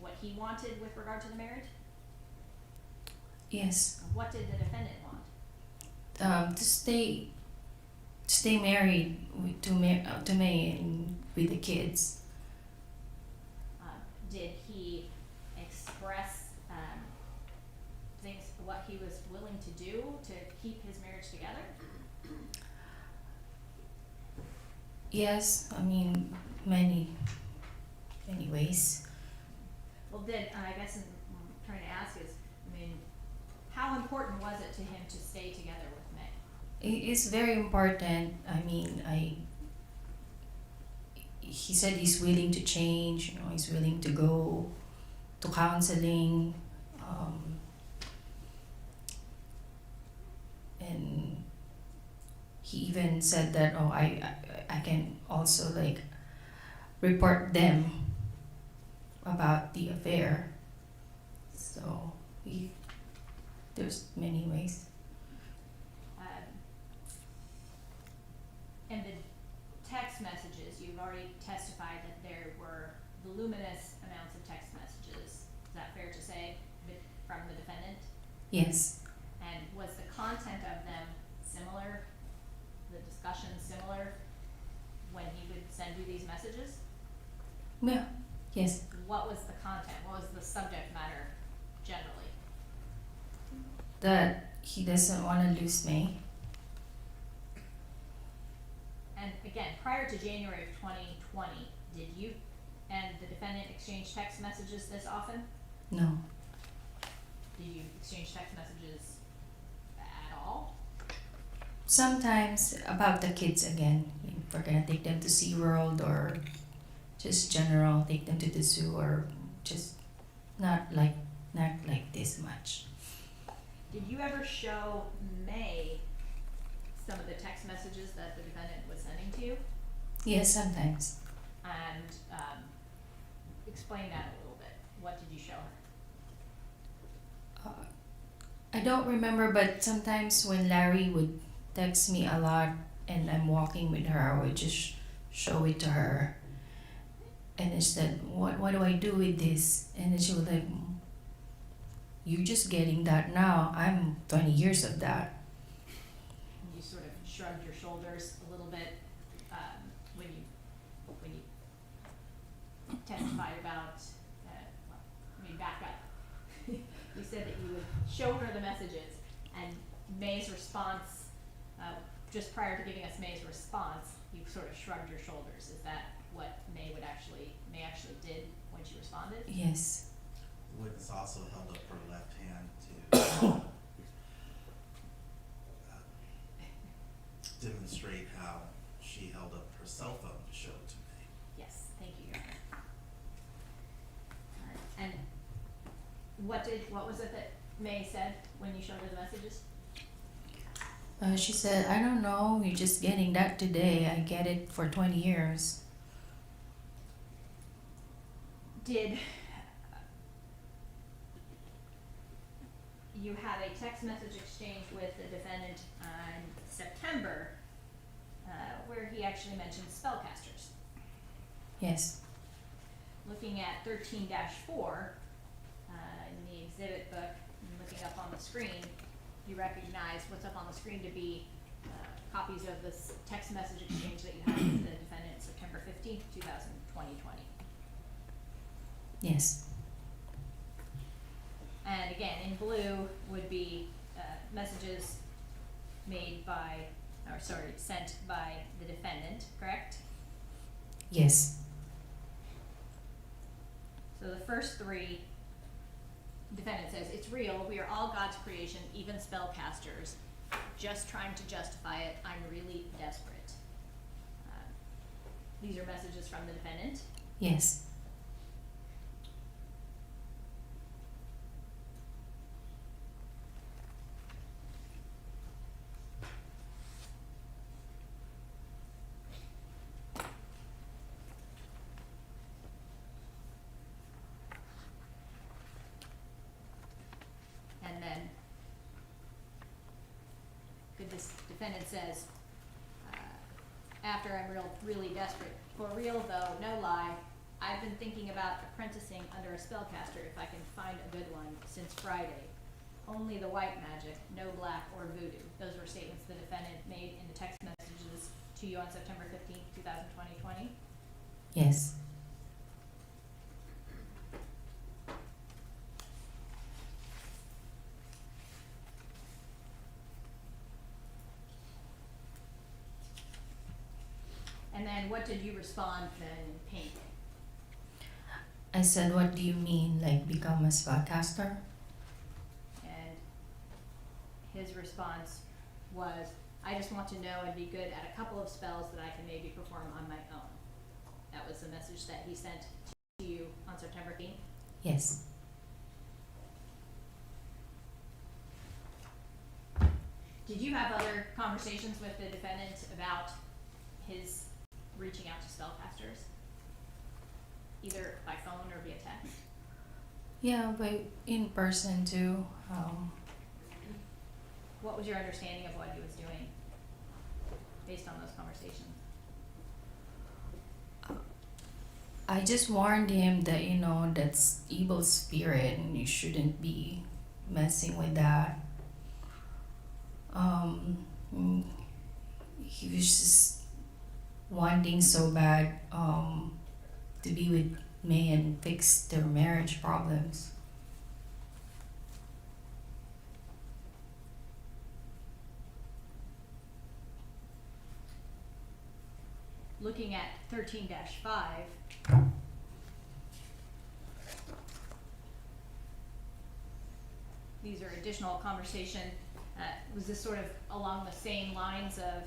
Speaker 4: what he wanted with regard to the marriage?
Speaker 5: Yes.
Speaker 4: What did the defendant want?
Speaker 5: To stay married to May and with the kids.
Speaker 4: Did he express what he was willing to do to keep his marriage together?
Speaker 5: Yes, I mean many ways.
Speaker 4: Well, I guess I'm trying to ask is, how important was it to him to stay together with May?
Speaker 5: It's very important. I mean, he said he's willing to change, he's willing to go to counseling, and he even said that, I can also report them about the affair. So there's many ways.
Speaker 4: And the text messages, you've already testified that there were voluminous amounts of text messages. Is that fair to say, from the defendant?
Speaker 5: Yes.
Speaker 4: And was the content of them similar, the discussion similar, when he would send you these messages?
Speaker 5: Yeah. Yes,
Speaker 4: What was the content? What was the subject matter generally?
Speaker 5: that he doesn't want to lose me.
Speaker 4: And again, prior to January of 2020, did you and the defendant exchange text messages this often?
Speaker 5: No,
Speaker 4: Did you exchange text messages at all?
Speaker 5: sometimes about the kids again. If we're gonna take them to SeaWorld or just general, take them to the zoo or just not like this much.
Speaker 4: Did you ever show May some of the text messages that the defendant was sending to you?
Speaker 5: Yes, sometimes.
Speaker 4: And explain that a little bit. What did you show her?
Speaker 5: I don't remember, but sometimes when Larry would text me a lot and I'm walking with her, I would just show it to her. And I said, what do I do with this? And then she was like, you're just getting that now. I'm 20 years of that.
Speaker 4: And you sort of shrugged your shoulders a little bit when you testified about. Well, let me back up. You said that you would show her the messages, and May's response, just prior to giving us May's response, you sort of shrugged your shoulders. Is that what May actually did when she responded?
Speaker 5: Yes.
Speaker 3: The witness also held up her left hand to demonstrate how she held up her cell phone to show it to me.
Speaker 4: Yes, thank you, Your Honor. Alright, and what was it that May said when you showed her the messages?
Speaker 5: She said, I don't know, you're just getting that today. I get it for 20 years.
Speaker 4: Did you had a text message exchange with the defendant in September where he actually mentioned spellcasters?
Speaker 5: Yes.
Speaker 4: Looking at 13-4 in the exhibit book, and looking up on the screen, you recognize what's up on the screen to be copies of this text message exchange that you had with the defendant September 15th, 2020.
Speaker 5: Yes.
Speaker 4: And again, in blue would be messages sent by the defendant, correct?
Speaker 5: Yes.
Speaker 4: So the first three, defendant says, it's real, we are all God's creation, even spellcasters, just trying to justify it, I'm really desperate. These are messages from the defendant.
Speaker 5: Yes.
Speaker 4: And then this defendant says, after I'm really desperate, for real though, no lie, I've been thinking about apprenticing under a spellcaster if I can find a good one since Friday. Only the white magic, no black or voodoo. Those were statements the defendant made in the text messages to you on September 15th, 2020.
Speaker 5: Yes.
Speaker 4: And then what did you respond then in pink?
Speaker 5: I said, what do you mean, like become a spellcaster?
Speaker 4: And his response was, I just want to know and be good at a couple of spells that I can maybe perform on my own. That was the message that he sent to you on September 15th.
Speaker 5: Yes.
Speaker 4: Did you have other conversations with the defendant about his reaching out to spellcasters? Either by phone or via text?
Speaker 5: Yeah, but in person too.
Speaker 4: What was your understanding of what he was doing based on those conversations?
Speaker 5: I just warned him that, that's evil spirit and you shouldn't be messing with that. He was just wanting so bad to be with May and fix their marriage problems.
Speaker 4: Looking at 13-5, these are additional conversation. Was this sort of along the same lines of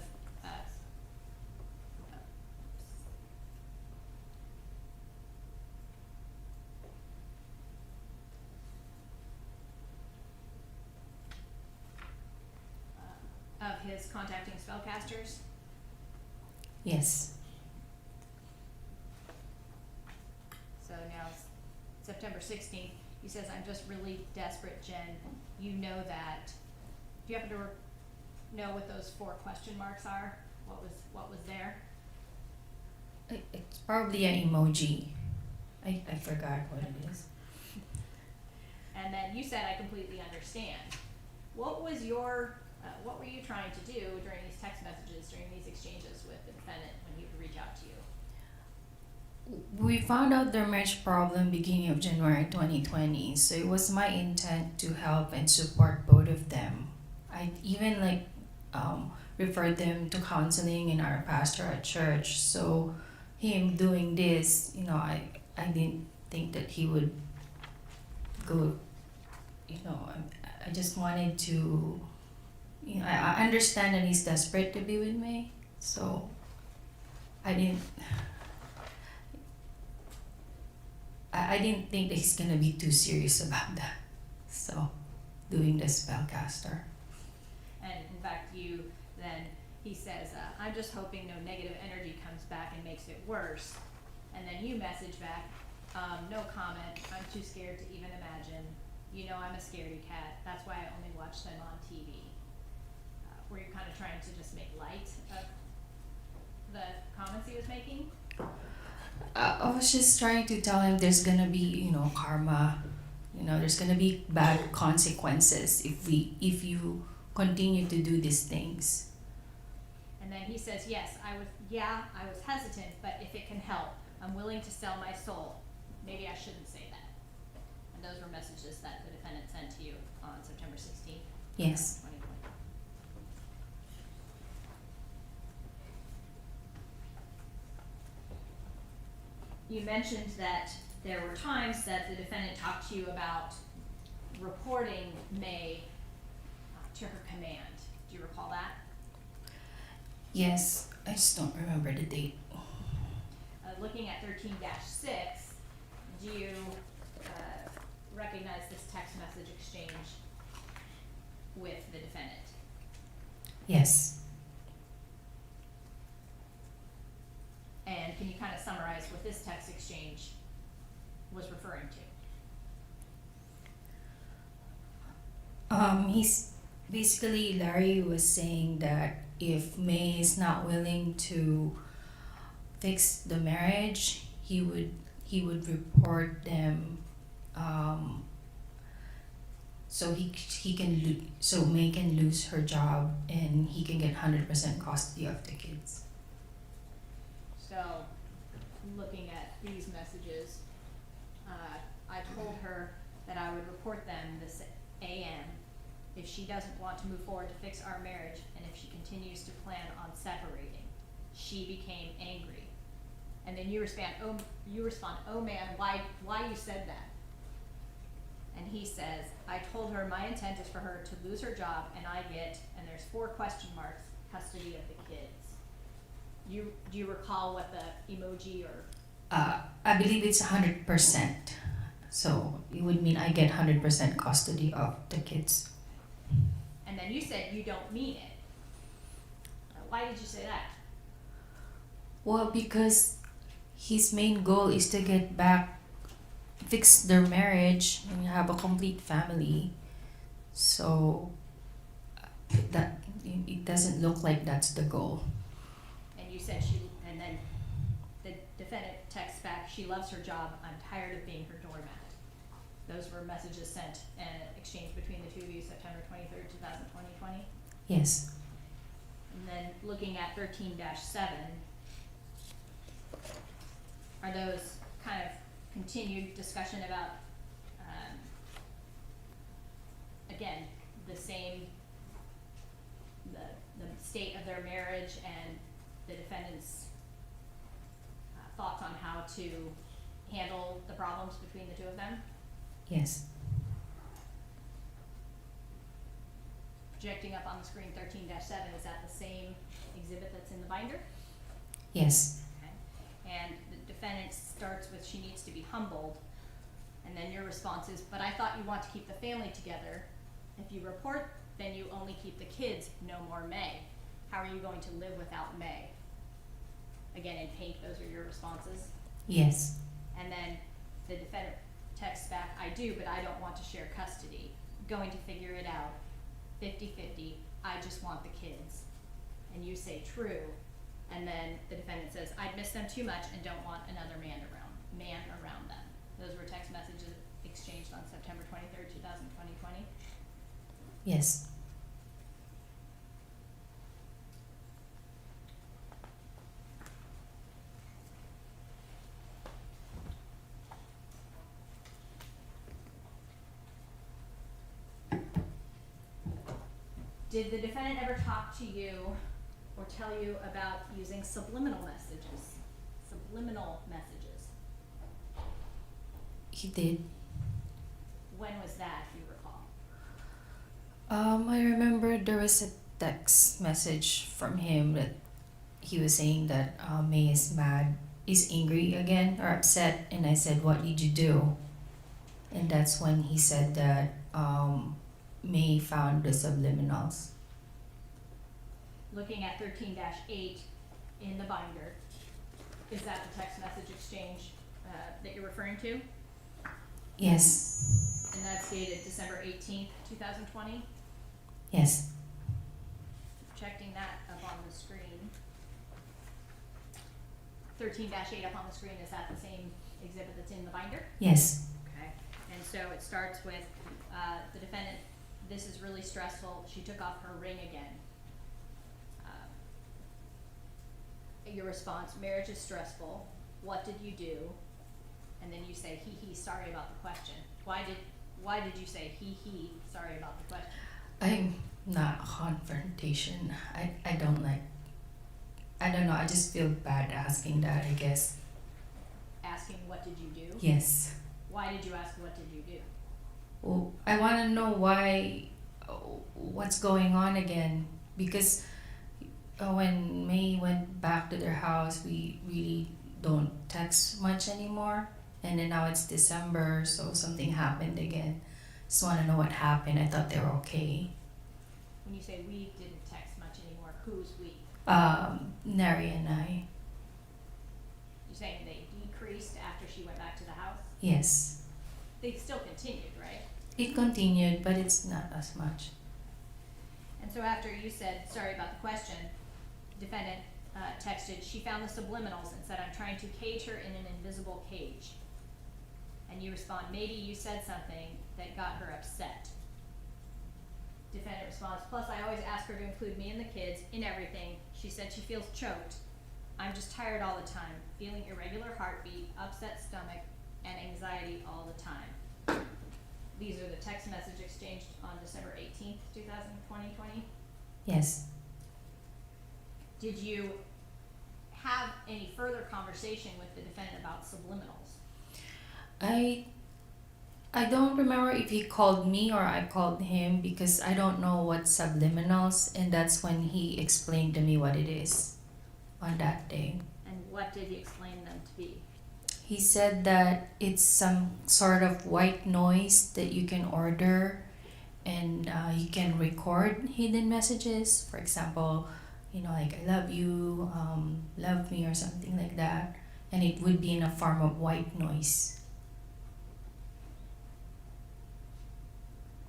Speaker 4: his contacting spellcasters?
Speaker 5: Yes.
Speaker 4: So now it's September 16th. He says, I'm just really desperate, Jen. You know that. Do you happen to know what those 4 question marks are? What was there?
Speaker 5: It's probably an emoji. I forgot what it is.
Speaker 4: And then you said, I completely understand. What were you trying to do during these text messages, during these exchanges with the defendant when he would reach out to you?
Speaker 5: We found out their marriage problem beginning of January 2020, so it was my intent to help and support both of them. I even referred them to counseling in our pastor at church. So him doing this, I didn't think that he would go. I just wanted to. I understand that he's desperate to be with me, so I didn't think that he's gonna be too serious about that. So, doing the spellcaster.
Speaker 4: And in fact, he says, I'm just hoping no negative energy comes back and makes it worse. And then you message back, no comment, I'm too scared to even imagine. I'm a scaredy cat, that's why I only watch them on TV. Were you kind of trying to just make light of the comments he was making?
Speaker 5: I was just trying to tell him there's gonna be, karma. There's gonna be bad consequences if you continue to do these things.
Speaker 4: And then he says, yes, I was hesitant, but if it can help, I'm willing to sell my soul. Maybe I shouldn't say that. And those were messages that the defendant sent to you on September 16th.
Speaker 5: Yes.
Speaker 4: 2020. You mentioned that there were times that the defendant talked to you about reporting May to her command. Do you recall that?
Speaker 5: Yes, I just don't remember the date.
Speaker 4: Looking at 13-6, do you recognize this text message exchange with the defendant?
Speaker 5: Yes.
Speaker 4: And can you kind of summarize what this text exchange was referring to?
Speaker 5: He's basically, Larry was saying that if May is not willing to fix the marriage, he would report them, so so May can lose her job and he can get 100% custody of the kids.
Speaker 4: So, looking at these messages, I told her that I would report them this AM if she doesn't want to move forward to fix our marriage and if she continues to plan on separating. She became angry. And then you respond, oh man, why you said that? And he says, I told her my intent is for her to lose her job and and there's 4 question marks, custody of the kids. Do you recall what the emoji or?
Speaker 5: I believe it's 100%. So it would mean I get 100% custody of the kids.
Speaker 4: And then you said you don't mean it. Why did you say that?
Speaker 5: Well, because his main goal is to get back, fix their marriage, and have a complete family. So that it doesn't look like that's the goal.
Speaker 4: And you said and then the defendant texts back, she loves her job, I'm tired of being her doormat. Those were messages sent and exchanged between the two of you September 23rd, 2020.
Speaker 5: Yes.
Speaker 4: And then looking at 13-7, are those kind of continued discussion about, again, the same, the state of their marriage and the defendant's thoughts on how to handle the problems between the two of them.
Speaker 5: Yes.
Speaker 4: Projecting up on the screen 13-7, is that the same exhibit that's in the binder?
Speaker 5: Yes.
Speaker 4: Okay. And the defendant starts with, she needs to be humbled, and then your response is, but I thought you want to keep the family together. If you report, then you only keep the kids, no more May. How are you going to live without May? Again, in pink, those are your responses.
Speaker 5: Yes.
Speaker 4: And then the defendant texts back, I do, but I don't want to share custody. Going to figure it out. 50-50, I just want the kids. And you say true, and then the defendant says, I'd miss them too much and don't want another man around them. Those were text messages exchanged on September 23rd, 2020.
Speaker 5: Yes.
Speaker 4: Did the defendant ever talk to you or tell you about using subliminal messages? Subliminal messages.
Speaker 5: He did.
Speaker 4: When was that, if you recall?
Speaker 5: I remember there was a text message from him that he was saying that May is mad, is angry again or upset, and I said, what did you do? And that's when he said that May found the subliminals.
Speaker 4: Looking at 13-8 in the binder, is that the text message exchange that you're referring to?
Speaker 5: Yes.
Speaker 4: And that's dated December 18th, 2020?
Speaker 5: Yes.
Speaker 4: Checking that up on the screen. 13-8 up on the screen, is that the same exhibit that's in the binder?
Speaker 5: Yes.
Speaker 4: Okay. And so it starts with the defendant, this is really stressful, she took off her ring again. Your response, marriage is stressful, what did you do? And then you say, sorry about the question. Why did you say, sorry about the question?
Speaker 5: I'm not a confrontation. I don't know, I just feel bad asking that, I guess.
Speaker 4: Asking what did you do?
Speaker 5: Yes.
Speaker 4: Why did you ask what did you do?
Speaker 5: Well, I want to know what's going on again, because when May went back to their house, we really don't text much anymore, and then now it's December, so something happened again. Just want to know what happened. I thought they were okay.
Speaker 4: When you say we didn't text much anymore, who's we?
Speaker 5: Neri and I.
Speaker 4: You're saying they decreased after she went back to the house?
Speaker 5: Yes.
Speaker 4: They still continued, right?
Speaker 5: It continued, but it's not as much.
Speaker 4: And so after you said, sorry about the question, defendant texted, she found the subliminals and said, I'm trying to cage her in an invisible cage. And you respond, maybe you said something that got her upset. Defendant responds, plus I always ask her to include me and the kids in everything. She said she feels choked. I'm just tired all the time, feeling irregular heartbeat, upset stomach, and anxiety all the time. These are the text message exchanged on December 18th, 2020.
Speaker 5: Yes.
Speaker 4: Did you have any further conversation with the defendant about subliminals?
Speaker 5: I don't remember if he called me or I called him, because I don't know what subliminals, and that's when he explained to me what it is on that day.
Speaker 4: And what did he explain them to be?
Speaker 5: He said that it's some sort of white noise that you can order, and you can record hidden messages. For example, like I love you, love me, or something like that. And it would be in a form of white noise.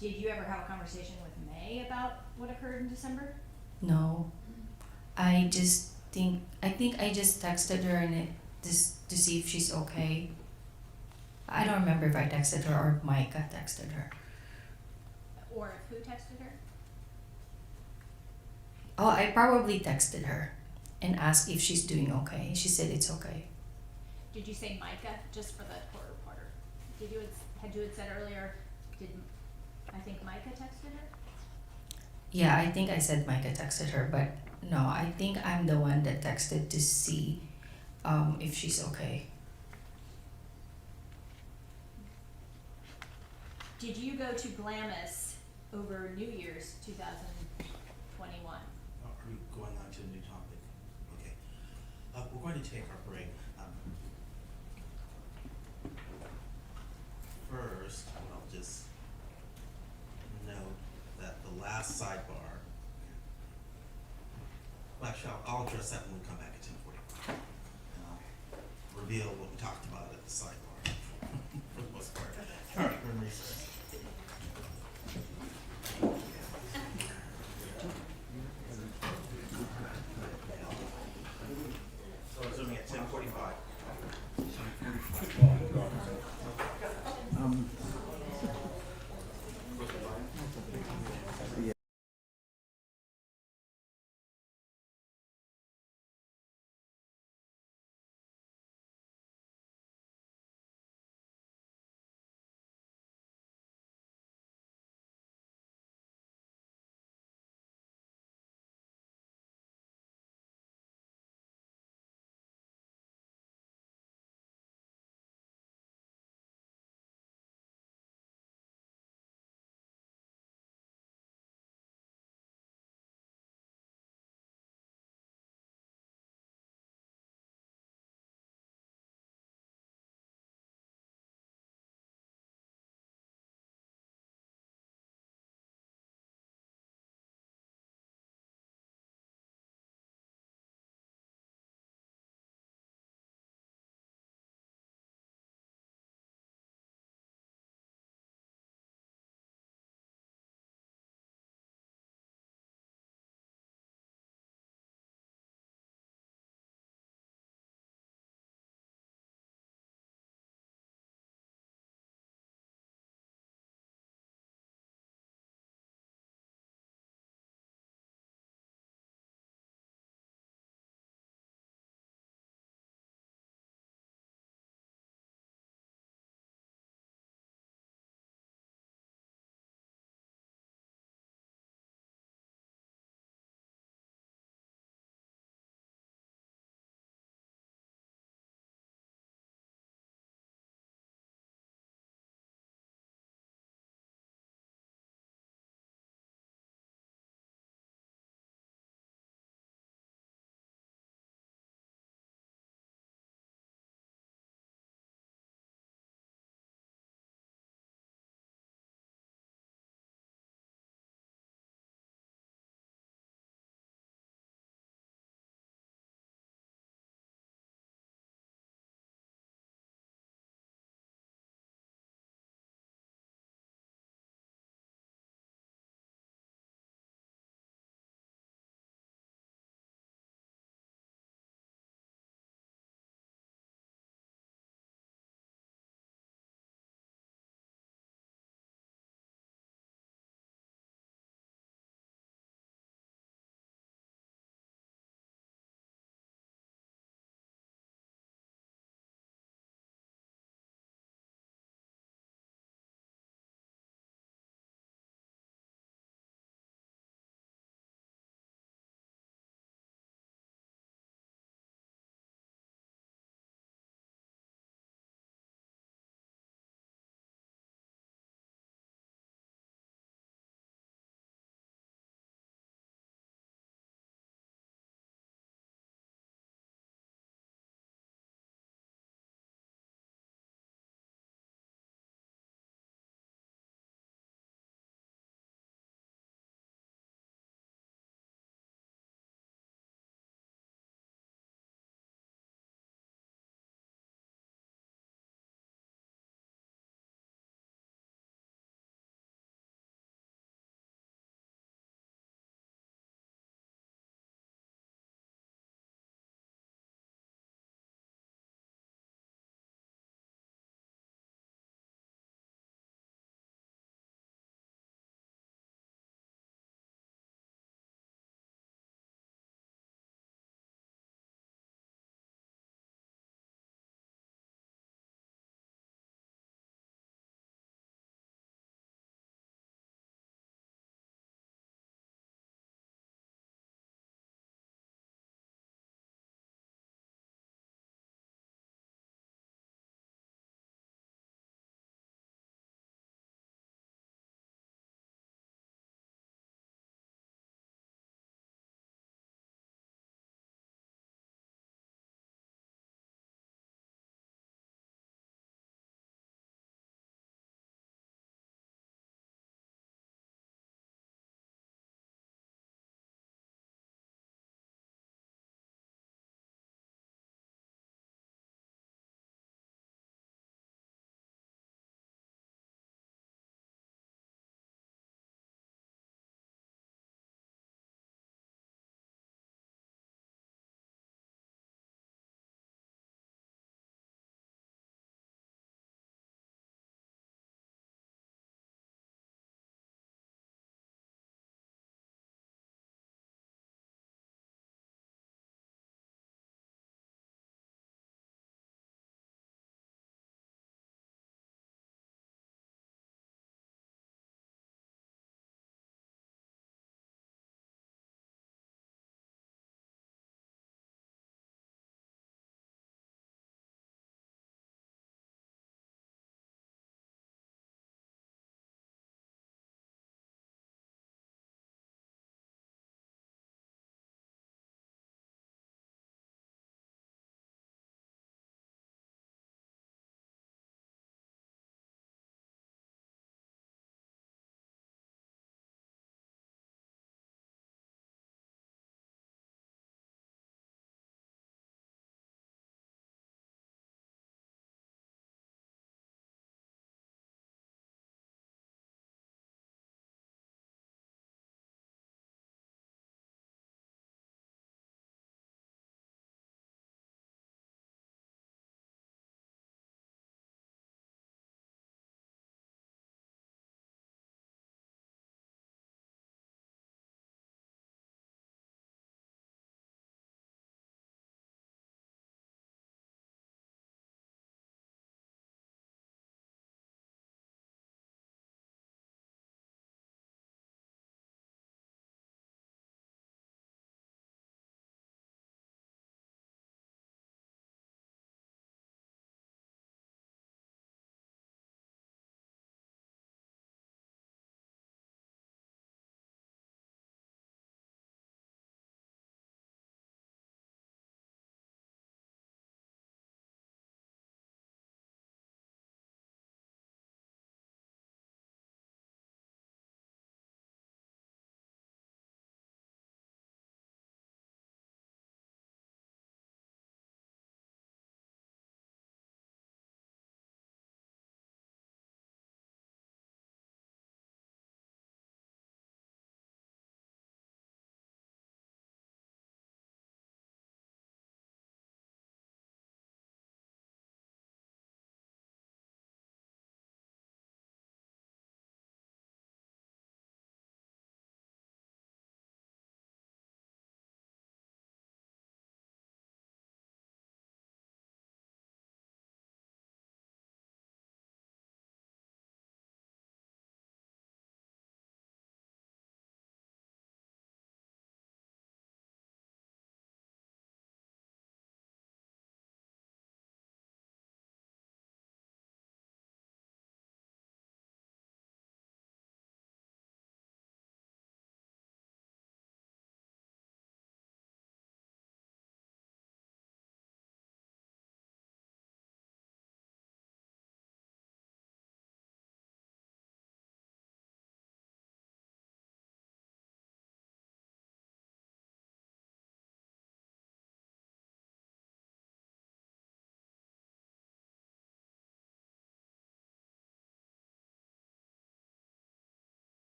Speaker 4: Did you ever have a conversation with May about what occurred in December?
Speaker 5: No. I think I just texted her and just to see if she's okay. I don't remember if I texted her or if Micah texted her.
Speaker 4: Or who texted her?
Speaker 5: Oh, I probably texted her and asked if she's doing okay. She said it's okay.
Speaker 4: did you say Micah, just for the court reporter? Had you said earlier, I think Micah texted her?
Speaker 5: Yeah, I think I said Micah texted her, but no, I think I'm the one that texted to see if she's okay.
Speaker 4: Did you go to Glamis over New Year's 2021?
Speaker 3: Are we going on to a new topic? Okay. We're going to take our break. First, I'll just note that the last sidebar, well, actually, I'll address that when we come back at 10:45. And I'll reveal what we talked about at the sidebar for the most part. All right, we're in recess. So resuming at 10:45.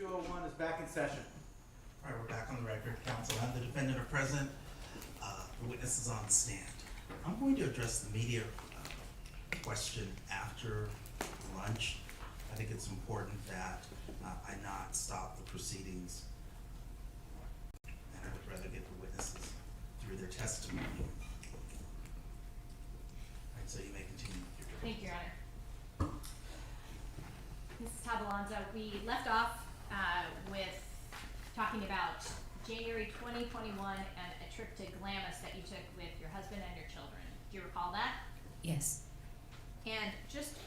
Speaker 2: 201 is back in session.
Speaker 3: All right, we're back on the record. Counsel, I have the defendant are present. The witness is on stand. I'm going to address the media question after lunch. I think it's important that I not stop the proceedings. And I would rather get the witnesses through their testimony. All right, so you may continue with your
Speaker 4: Thank you, Your Honor. Mrs. Tabalanza, we left off with talking about January 2021 and a trip to Glamis that you took with your husband and your children. Do you recall that?
Speaker 5: Yes.
Speaker 4: And just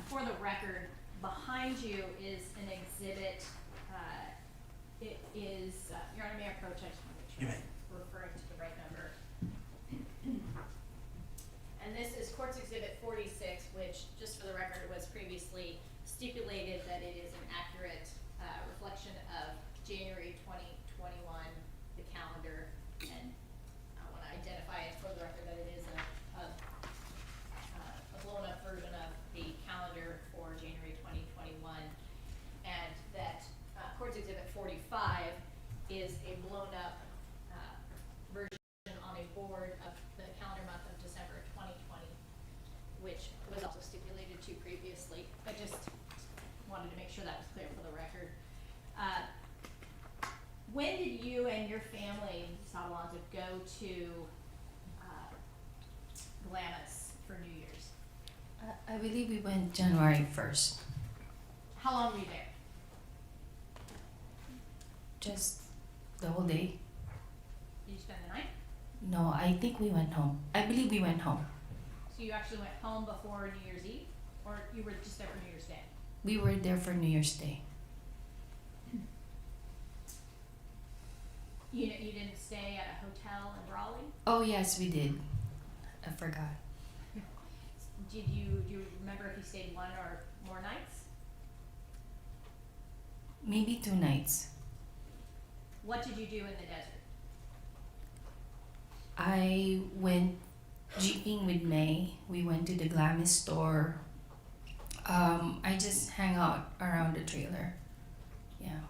Speaker 4: for the record, behind you is an exhibit. It is, Your Honor, may I approach? I just want to make sure
Speaker 3: You may.
Speaker 4: I'm referring to the right number. And this is Court's Exhibit 46, which, just for the record, was previously stipulated that it is an accurate reflection of January 2021, the calendar, and I want to identify it for the record that it is a blown-up version of the calendar for January 2021, and that Court's Exhibit 45 is a blown-up version on a board of the calendar month of December 2020, which was also stipulated to previously. I just wanted to make sure that was clear for the record. When did you and your family, Mrs. Tabalanza, go to Glamis for New Year's?
Speaker 5: I believe we went January 1st.
Speaker 4: How long were you there?
Speaker 5: Just the whole day.
Speaker 4: Did you spend the night?
Speaker 5: No, I think we went home. I believe we went home.
Speaker 4: So you actually went home before New Year's Eve? Or you were just there for New Year's Day?
Speaker 5: We were there for New Year's Day.
Speaker 4: You didn't stay at a hotel in Raleigh?
Speaker 5: Oh yes, we did. I forgot.
Speaker 4: Do you remember if you stayed one or more nights?
Speaker 5: Maybe 2 nights.
Speaker 4: What did you do in the desert?
Speaker 5: I went jeeping with May. We went to the Glamis store. I just hang out around the trailer. Yeah.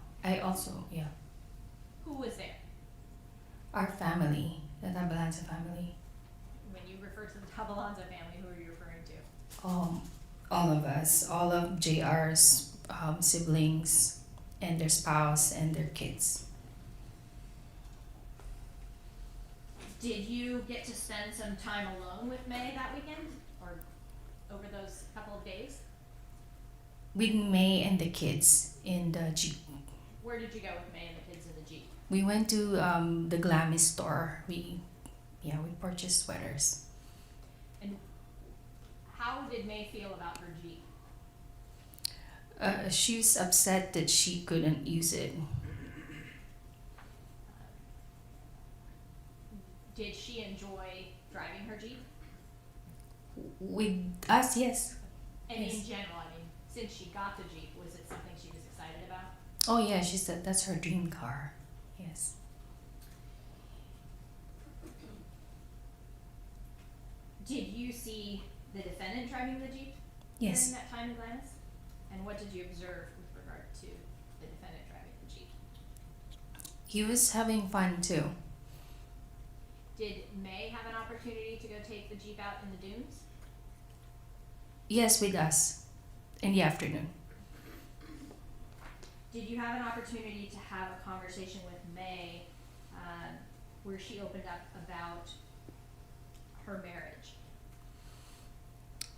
Speaker 4: Who was there?
Speaker 5: Our family, the Tabalanza family.
Speaker 4: When you refer to the Tabalanza family, who are you referring to?
Speaker 5: All of us, all of JR's siblings and their spouse and their kids.
Speaker 4: Did you get to spend some time alone with May that weekend or over those couple of days?
Speaker 5: With May and the kids in the Jeep.
Speaker 4: Where did you go with May and the kids in the Jeep?
Speaker 5: We went to the Glamis store. We purchased sweaters.
Speaker 4: And how did May feel about her Jeep?
Speaker 5: She was upset that she couldn't use it.
Speaker 4: Did she enjoy driving her Jeep?
Speaker 5: With us, yes.
Speaker 4: And
Speaker 5: Yes.
Speaker 4: in general, I mean, since she got the Jeep, was it something she was excited about?
Speaker 5: Oh yeah, she said that's her dream car. Yes.
Speaker 4: Did you see the defendant driving the Jeep
Speaker 5: Yes.
Speaker 4: during that time in Glamis? And what did you observe with regard to the defendant driving the Jeep?
Speaker 5: He was having fun too.
Speaker 4: Did May have an opportunity to go take the Jeep out in the dunes?
Speaker 5: Yes, with us in the afternoon.
Speaker 4: Did you have an opportunity to have a conversation with May where she opened up about her marriage?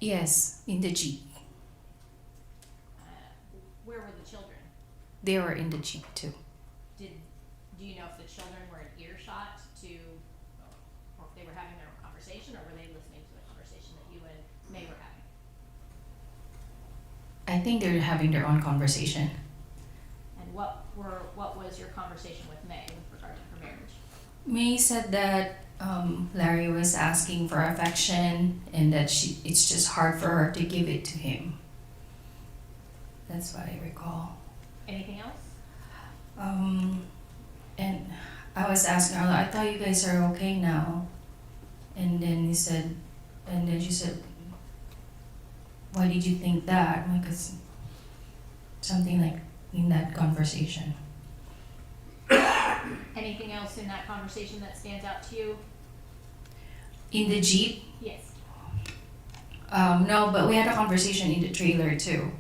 Speaker 5: Yes, in the Jeep.
Speaker 4: Where were the children?
Speaker 5: They were in the Jeep too.
Speaker 4: Do you know if the children were in earshot to, or if they were having their own conversation, or were they listening to the conversation that you and May were having?
Speaker 5: I think they're having their own conversation.
Speaker 4: And what was your conversation with May with regard to her marriage?
Speaker 5: May said that Larry was asking for affection and that it's just hard for her to give it to him. That's what I recall.
Speaker 4: Anything else?
Speaker 5: And I was asking her, I thought you guys are okay now. And then she said, why did you think that? Because something like in that conversation.
Speaker 4: Anything else in that conversation that stands out to you?
Speaker 5: In the Jeep,
Speaker 4: Yes.
Speaker 5: no, but we had a conversation in the trailer too.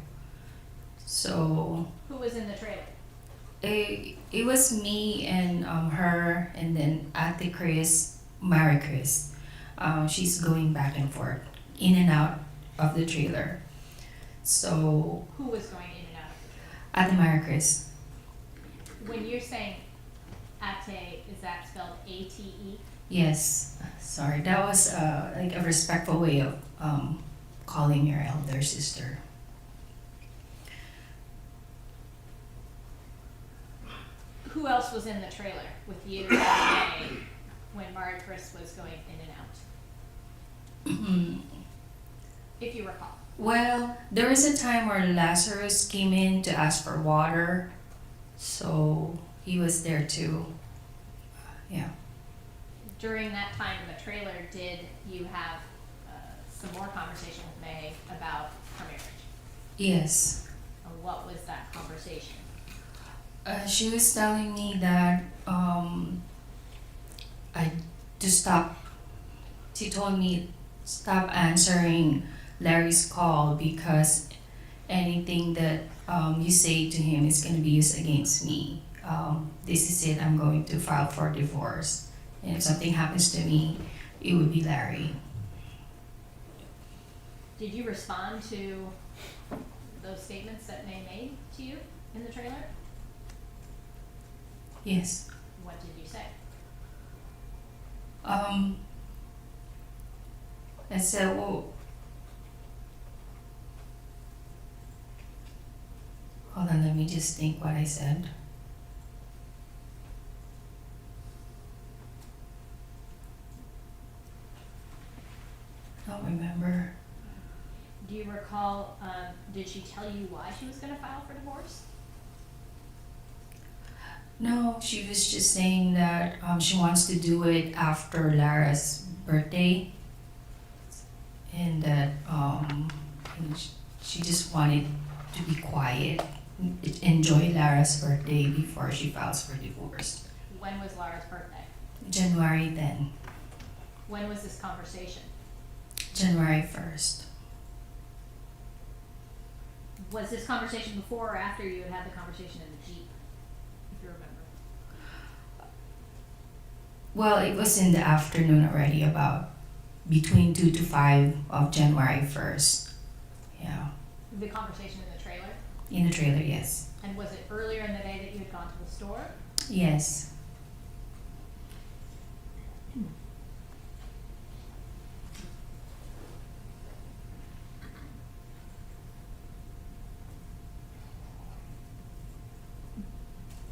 Speaker 5: So
Speaker 4: Who was in the trailer?
Speaker 5: it was me and her, and then Ate Chris, Mary Chris. She's going back and forth, in and out of the trailer. So
Speaker 4: Who was going in and out of the trailer?
Speaker 5: Ate Mary Chris,
Speaker 4: When you're saying ate, is that spelled A-T-E?
Speaker 5: yes. Sorry, that was like a respectful way of calling your elder sister.
Speaker 4: Who else was in the trailer with you and May when Mary Chris was going in and out? If you recall.
Speaker 5: Well, there was a time where Lazarus came in to ask for water, so he was there too. Yeah.
Speaker 4: During that time in the trailer, did you have some more conversation with May about her marriage?
Speaker 5: Yes.
Speaker 4: What was that conversation?
Speaker 5: She was telling me that I to stop. She told me stop answering Larry's call because anything that you say to him is going to be used against me. This is it. I'm going to file for divorce. And if something happens to me, it would be Larry.
Speaker 4: Did you respond to those statements that May made to you in the trailer?
Speaker 5: Yes.
Speaker 4: What did you say?
Speaker 5: I said, well, hold on, let me just think what I said. Don't remember.
Speaker 4: Do you recall, did she tell you why she was going to file for divorce?
Speaker 5: No, she was just saying that she wants to do it after Lara's birthday, and that she just wanted to be quiet, enjoy Lara's birthday before she files for divorce.
Speaker 4: When was Lara's birthday?
Speaker 5: January then,
Speaker 4: When was this conversation?
Speaker 5: January 1st.
Speaker 4: Was this conversation before or after you had the conversation in the Jeep, if you remember?
Speaker 5: Well, it was in the afternoon already, about between 2 to 5 of January 1st. Yeah,
Speaker 4: The conversation in the trailer?
Speaker 5: in the trailer, yes.
Speaker 4: And was it earlier in the day that you had gone to the store?
Speaker 5: Yes.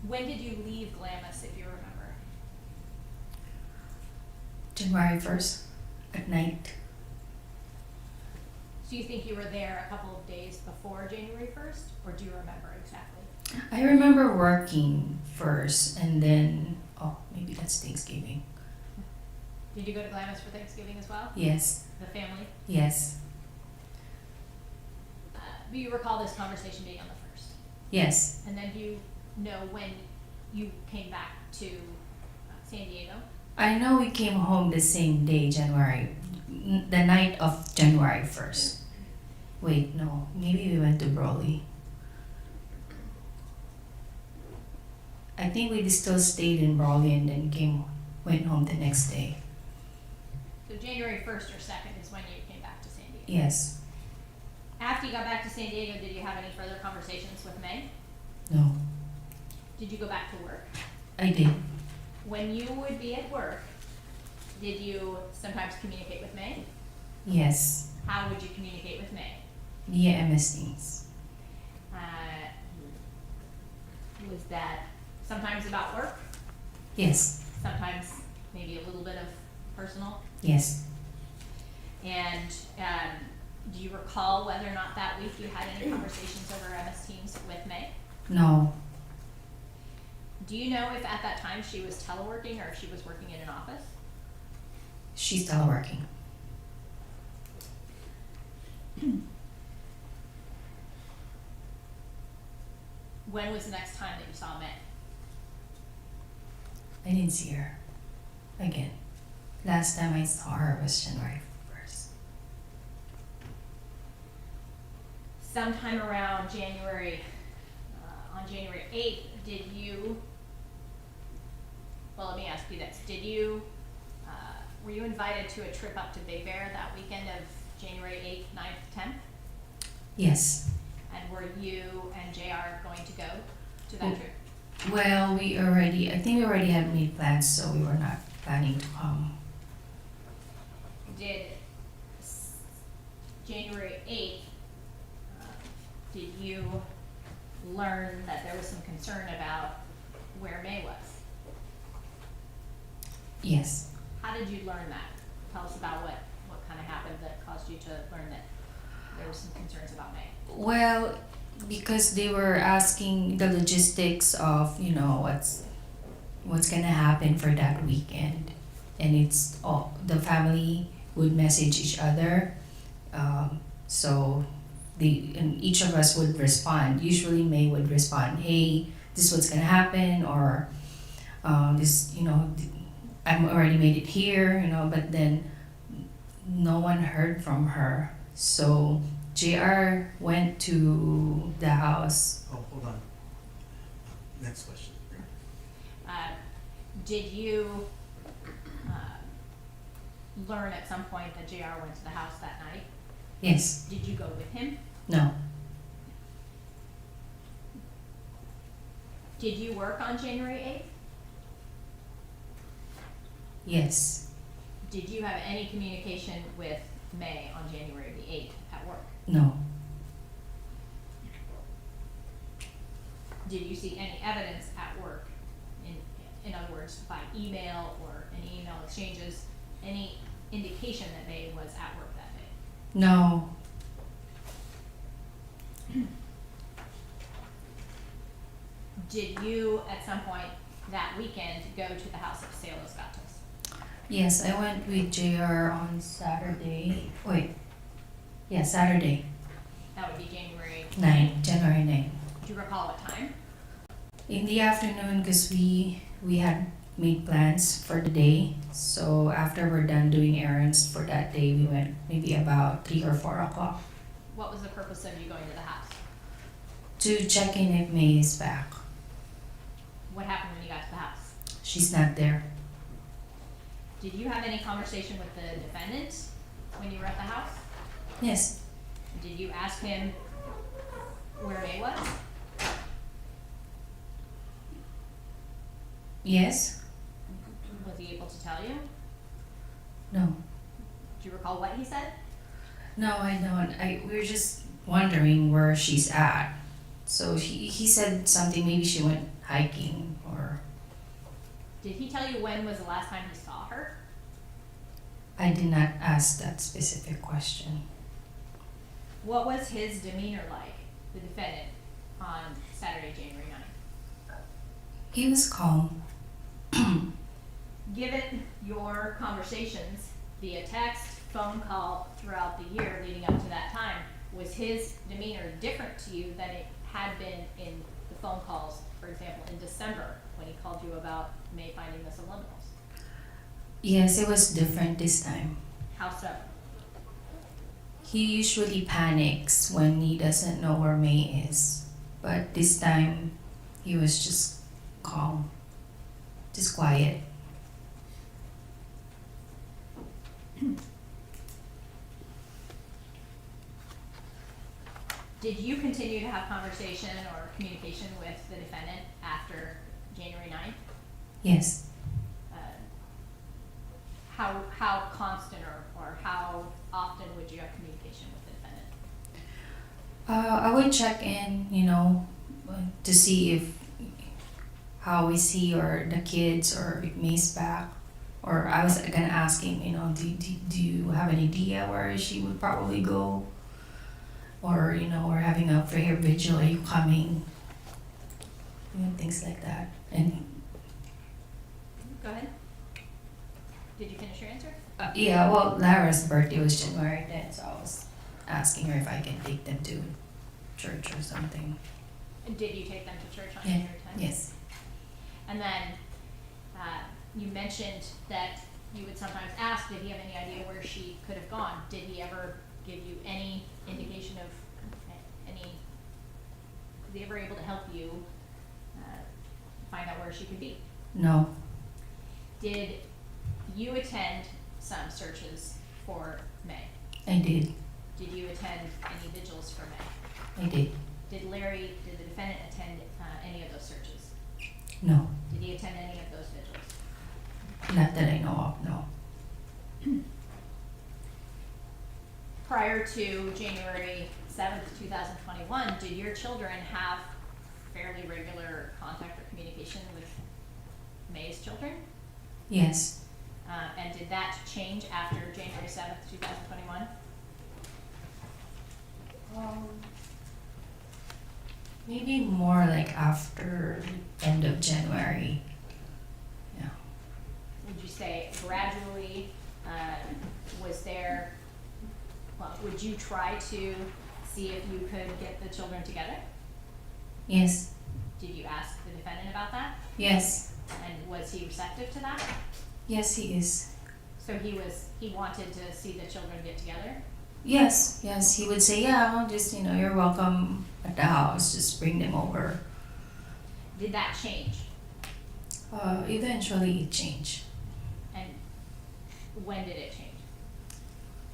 Speaker 4: When did you leave Glamis, if you remember?
Speaker 5: January 1st at night.
Speaker 4: Do you think you were there a couple of days before January 1st, or do you remember exactly?
Speaker 5: I remember working first, and then, oh, maybe that's Thanksgiving.
Speaker 4: Did you go to Glamis for Thanksgiving as well?
Speaker 5: Yes,
Speaker 4: The family?
Speaker 5: yes,
Speaker 4: Do you recall this conversation being on the 1st?
Speaker 5: yes.
Speaker 4: And then do you know when you came back to San Diego?
Speaker 5: I know we came home the same day, the night of January 1st. Wait, no, maybe we went to Broly. I think we still stayed in Broly and then went home the next day.
Speaker 4: So January 1st or 2nd is when you came back to San Diego.
Speaker 5: Yes,
Speaker 4: After you got back to San Diego, did you have any further conversations with May?
Speaker 5: no,
Speaker 4: Did you go back to work?
Speaker 5: I did.
Speaker 4: When you would be at work, did you sometimes communicate with May?
Speaker 5: Yes,
Speaker 4: How would you communicate with May?
Speaker 5: via MS Teams.
Speaker 4: Was that sometimes about work,
Speaker 5: Yes,
Speaker 4: sometimes maybe a little bit of personal?
Speaker 5: yes,
Speaker 4: And do you recall whether or not that week you had any conversations over MS Teams with May?
Speaker 5: no,
Speaker 4: Do you know if at that time she was teleworking or if she was working in an office?
Speaker 5: she's teleworking.
Speaker 4: When was the next time that you saw May?
Speaker 5: I didn't see her again. Last time I saw her was January 1st.
Speaker 4: Sometime around January, on January 8th, well, let me ask you this. Were you invited to a trip up to Big Bear that weekend of January 8th, 9th, 10th?
Speaker 5: Yes.
Speaker 4: And were you and JR going to go to that trip?
Speaker 5: Well, I think we already had made plans, so we were not planning to come.
Speaker 4: January 8th, did you learn that there was some concern about where May was?
Speaker 5: Yes.
Speaker 4: How did you learn that? Tell us about what kind of happened that caused you to learn that there were some concerns about May.
Speaker 5: Well, because they were asking the logistics of, what's gonna happen for that weekend, and it's all the family would message each other, so and each of us would respond. Usually May would respond, "Hey, this is what's gonna happen," or this, I'm already made it here, but then no one heard from her. So JR went to the house.
Speaker 3: Oh, hold on. Next question.
Speaker 4: Did you learn at some point that JR went to the house that night?
Speaker 5: Yes.
Speaker 4: Did you go with him?
Speaker 5: No.
Speaker 4: Did you work on January 8th?
Speaker 5: Yes.
Speaker 4: Did you have any communication with May on January the 8th at work?
Speaker 5: No.
Speaker 4: Did you see any evidence at work, in other words, by email or any email exchanges, any indication that May was at work that day?
Speaker 5: No.
Speaker 4: Did you, at some point that weekend, go to the house of Sale Los Gatos?
Speaker 5: Yes, I went with JR on Saturday. Saturday.
Speaker 4: That would be January.
Speaker 5: January 9.
Speaker 4: Do you recall what time?
Speaker 5: In the afternoon, because we had made plans for the day. So after we're done doing errands for that day, we went maybe about 3 or 4 o'clock
Speaker 4: What was the purpose of you going to the house?
Speaker 5: to check in if May is back.
Speaker 4: What happened when you got to the house?
Speaker 5: She's not there.
Speaker 4: Did you have any conversation with the defendant when you were at the house?
Speaker 5: Yes.
Speaker 4: Did you ask him where May was?
Speaker 5: Yes.
Speaker 4: Was he able to tell you?
Speaker 5: No.
Speaker 4: Do you recall what he said?
Speaker 5: No, I don't. We were just wondering where she's at. So he said something, maybe she went hiking or...
Speaker 4: Did he tell you when was the last time he saw her?
Speaker 5: I did not ask that specific question.
Speaker 4: What was his demeanor like, the defendant, on Saturday, January 9th?
Speaker 5: He was calm.
Speaker 4: Given your conversations via text, phone call throughout the year leading up to that time, was his demeanor different to you than it had been in the phone calls, for example, in December when he called you about May finding the subliminals?
Speaker 5: Yes, it was different this time.
Speaker 4: How so?
Speaker 5: He usually panics when he doesn't know where May is. But this time, he was just calm. Just quiet.
Speaker 4: Did you continue to have conversation or communication with the defendant after January 9th?
Speaker 5: Yes.
Speaker 4: How constant or how often would you have communication with the defendant?
Speaker 5: I would check in, to see if how is he or the kids or if May's back. Or I was gonna ask him, do you have an idea where she would probably go? Or, we're having a prayer vigil, are you coming? Things like that. And
Speaker 4: Go ahead. Did you finish your answer?
Speaker 5: yeah, well, Lara's birthday was January 10th, so I was asking her if I can take them to church or something.
Speaker 4: Did you take them to church on
Speaker 5: Yeah.
Speaker 4: January 10th?
Speaker 5: Yes.
Speaker 4: And then you mentioned that you would sometimes ask, did he have any idea where she could have gone? Did he ever give you any indication of any, was he ever able to help you find out where she could be?
Speaker 5: No.
Speaker 4: Did you attend some searches for May?
Speaker 5: I did.
Speaker 4: Did you attend any vigils for May?
Speaker 5: I did.
Speaker 4: Did the defendant attend any of those searches?
Speaker 5: No.
Speaker 4: Did he attend any of those vigils?
Speaker 5: Not that I know of. No.
Speaker 4: Prior to January 7th, 2021, did your children have fairly regular contact or communication with May's children?
Speaker 5: Yes.
Speaker 4: And did that change after January 7th, 2021?
Speaker 5: Maybe more like after end of January. Yeah.
Speaker 4: Would you say gradually, was there, well, would you try to see if you could get the children together?
Speaker 5: Yes.
Speaker 4: Did you ask the defendant about that?
Speaker 5: Yes.
Speaker 4: And was he receptive to that?
Speaker 5: Yes, he is.
Speaker 4: So he wanted to see the children get together?
Speaker 5: Yes. Yes. He would say, yeah, well, just, you're welcome at the house. Just bring them over.
Speaker 4: Did that change?
Speaker 5: Eventually it changed.
Speaker 4: And when did it change?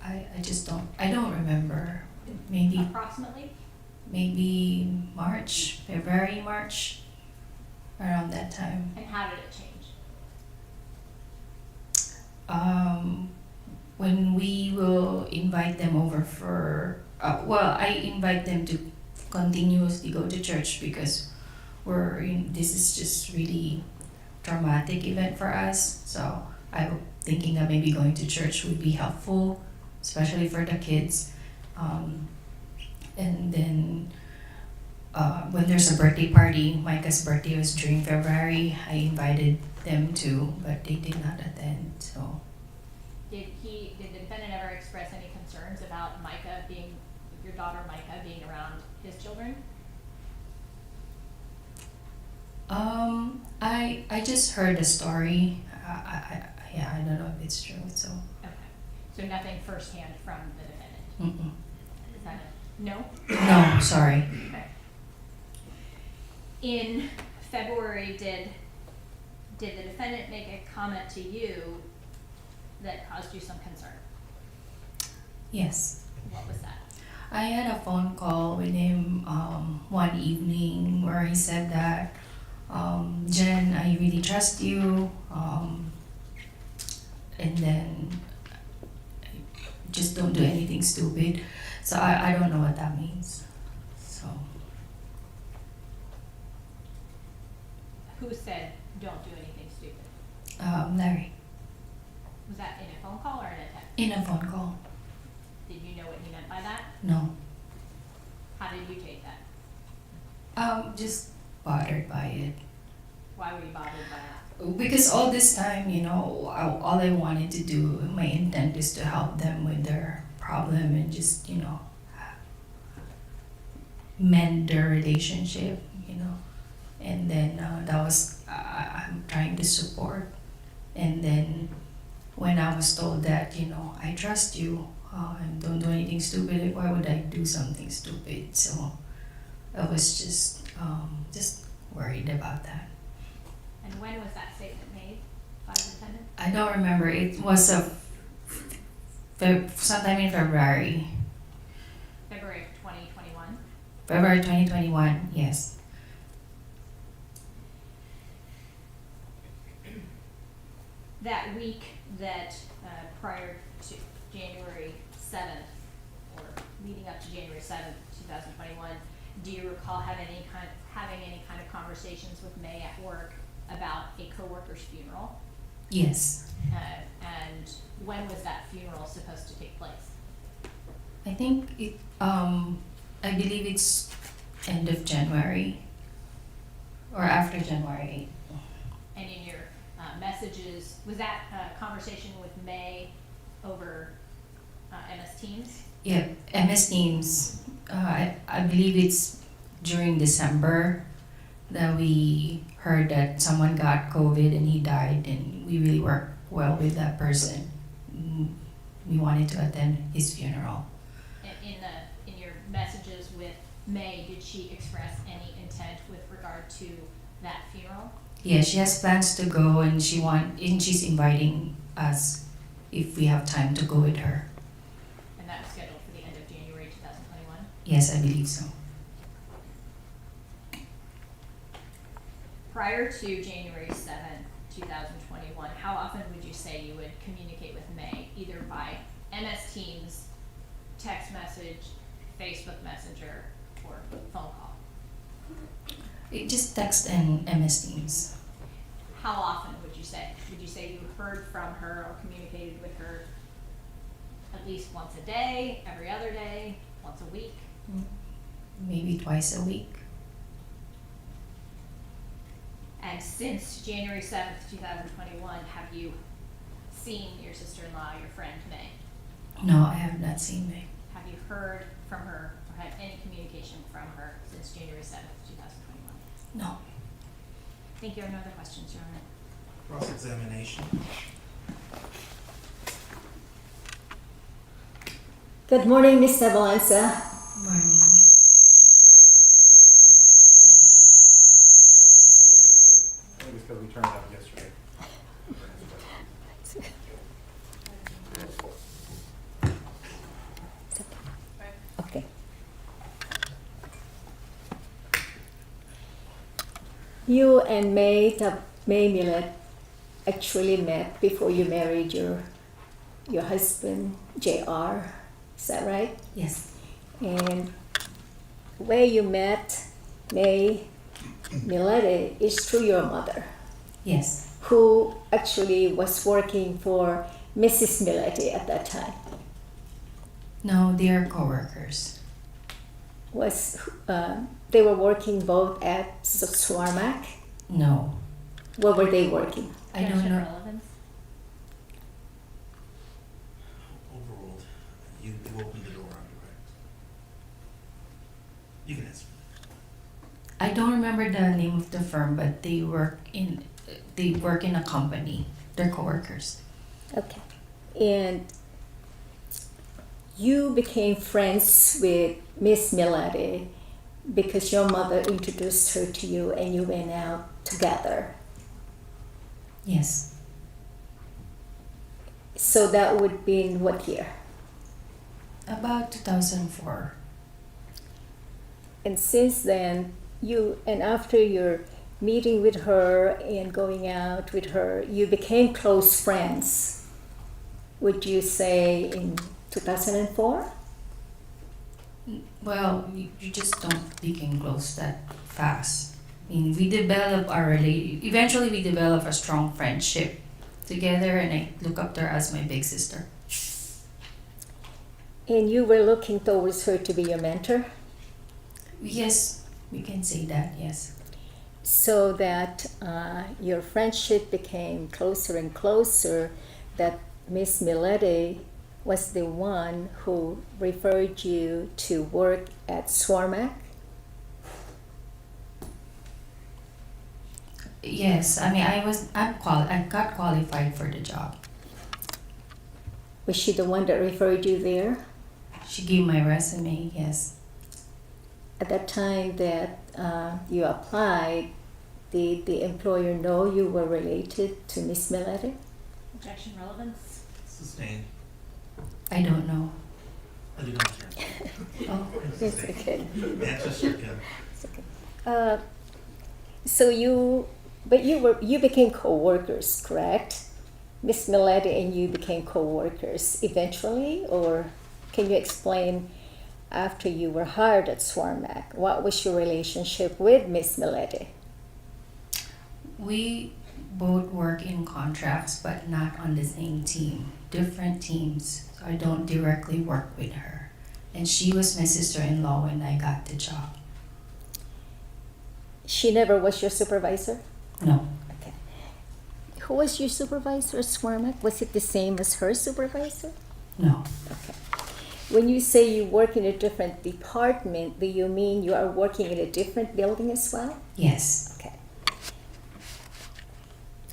Speaker 5: I don't remember. Maybe
Speaker 4: Approximately?
Speaker 5: March, February, March, around that time.
Speaker 4: And how did it change?
Speaker 5: When we will invite them over for, I invite them to continuously go to church because this is just really traumatic event for us. So I'm thinking that maybe going to church would be helpful, especially for the kids. And then when there's a birthday party, Micah's birthday was during February, I invited them to, but they did not attend, so.
Speaker 4: Did the defendant ever express any concerns about your daughter Micah being around his children?
Speaker 5: I just heard a story. I don't know if it's true, so.
Speaker 4: Okay. So nothing firsthand from the defendant?
Speaker 5: Mm-mm.
Speaker 4: Is that a no?
Speaker 5: No, sorry.
Speaker 4: Okay. In February, did the defendant make a comment to you that caused you some concern?
Speaker 5: Yes.
Speaker 4: What was that?
Speaker 5: I had a phone call with him one evening where he said that, Jen, I really trust you, and then just don't do anything stupid. So I don't know what that means. So
Speaker 4: Who said, don't do anything stupid?
Speaker 5: Larry,
Speaker 4: Was that in a phone call or in a text?
Speaker 5: in a phone call.
Speaker 4: Did you know what he meant by that?
Speaker 5: No.
Speaker 4: How did you take that?
Speaker 5: Just bothered by it.
Speaker 4: Why were you bothered by that?
Speaker 5: Because all this time, all I wanted to do, my intent is to help them with their problem and just, mend their relationship, And then that was, I'm trying to support. And then when I was told that, I trust you and don't do anything stupid, why would I do something stupid? So I was just worried about that.
Speaker 4: And when was that statement made by the defendant?
Speaker 5: I don't remember. It was sometime in February.
Speaker 4: February of 2021?
Speaker 5: February 2021, yes.
Speaker 4: That week that prior to January 7th, or leading up to January 7th, 2021, do you recall having any kind of conversations with May at work about a coworker's funeral?
Speaker 5: Yes.
Speaker 4: And when was that funeral supposed to take place?
Speaker 5: I think I believe it's end of January or after January 8th.
Speaker 4: And in your messages, was that conversation with May over MS Teams?
Speaker 5: Yeah, MS Teams. I believe it's during December that we heard that someone got COVID and he died, and we really worked well with that person. We wanted to attend his funeral.
Speaker 4: And in your messages with May, did she express any intent with regard to that funeral?
Speaker 5: Yeah, she has plans to go, and she's inviting us if we have time to go with her.
Speaker 4: And that was scheduled for the end of January 2021?
Speaker 5: Yes, I believe so.
Speaker 4: Prior to January 7th, 2021, how often would you say you would communicate with May, either by MS Teams, text message, Facebook Messenger, or phone call?
Speaker 5: It just text and MS Teams.
Speaker 4: How often would you say? Would you say you heard from her or communicated with her at least once a day, every other day, once a week?
Speaker 5: Maybe twice a week.
Speaker 4: And since January 7th, 2021, have you seen your sister-in-law, your friend May?
Speaker 5: No, I have not seen May.
Speaker 4: Have you heard from her or had any communication from her since January 7th, 2021?
Speaker 5: No.
Speaker 4: Thank you. I have no other questions, Your Honor.
Speaker 3: Cross-examination.
Speaker 7: Good morning, Mr. Valenza.
Speaker 5: Morning.
Speaker 2: I think it's because we turned it up yesterday.
Speaker 7: Okay. You and May Millete actually met before you married your husband, JR. Is that right?
Speaker 5: Yes.
Speaker 7: And where you met May Millete is through your mother,
Speaker 5: Yes.
Speaker 7: who actually was working for Mrs. Millete at that time.
Speaker 5: No, they are coworkers.
Speaker 7: They were working both at Swarmack.
Speaker 5: No.
Speaker 7: Where were they working?
Speaker 5: I don't
Speaker 4: Connection
Speaker 5: know.
Speaker 4: relevance?
Speaker 3: Overruled. You opened the door on direct. You can answer.
Speaker 5: I don't remember the name of the firm, but they work in a company. They're coworkers.
Speaker 7: Okay. And you became friends with Miss Millete because your mother introduced her to you and you went out together.
Speaker 5: Yes.
Speaker 7: So that would be in what year?
Speaker 5: About 2004.
Speaker 7: And since then, after your meeting with her and going out with her, you became close friends. Would you say in 2004?
Speaker 5: Well, you just don't become close that fast. I mean, eventually we develop a strong friendship together, and I look up to her as my big sister.
Speaker 7: And you were looking towards her to be your mentor?
Speaker 5: Yes, we can say that, yes.
Speaker 7: So that your friendship became closer and closer, that Miss Millete was the one who referred you to work at Swarmack?
Speaker 5: Yes, I mean, I got qualified for the job.
Speaker 7: Was she the one that referred you there?
Speaker 5: She gave my resume, yes.
Speaker 7: At that time that you applied, did the employer know you were related to Miss Millete?
Speaker 4: Objection relevance?
Speaker 3: Sustained.
Speaker 5: I don't know.
Speaker 3: I do not care.
Speaker 5: Oh,
Speaker 7: It's okay.
Speaker 3: Answer stricken.
Speaker 7: It's okay. So you became co-workers, correct? Miss Millete and you became co-workers eventually, or can you explain after you were hired at Swarmack, what was your relationship with Miss Millete?
Speaker 5: we both work in contracts, but not on the same team. Different teams. So I don't directly work with her. And she was my sister-in-law when I got the job.
Speaker 7: She never was your supervisor?
Speaker 5: No.
Speaker 7: Okay. Who was your supervisor at Swarmack? Was it the same as her supervisor?
Speaker 5: No.
Speaker 7: Okay. When you say you work in a different department, do you mean you are working in a different building as well?
Speaker 5: Yes.
Speaker 7: Okay.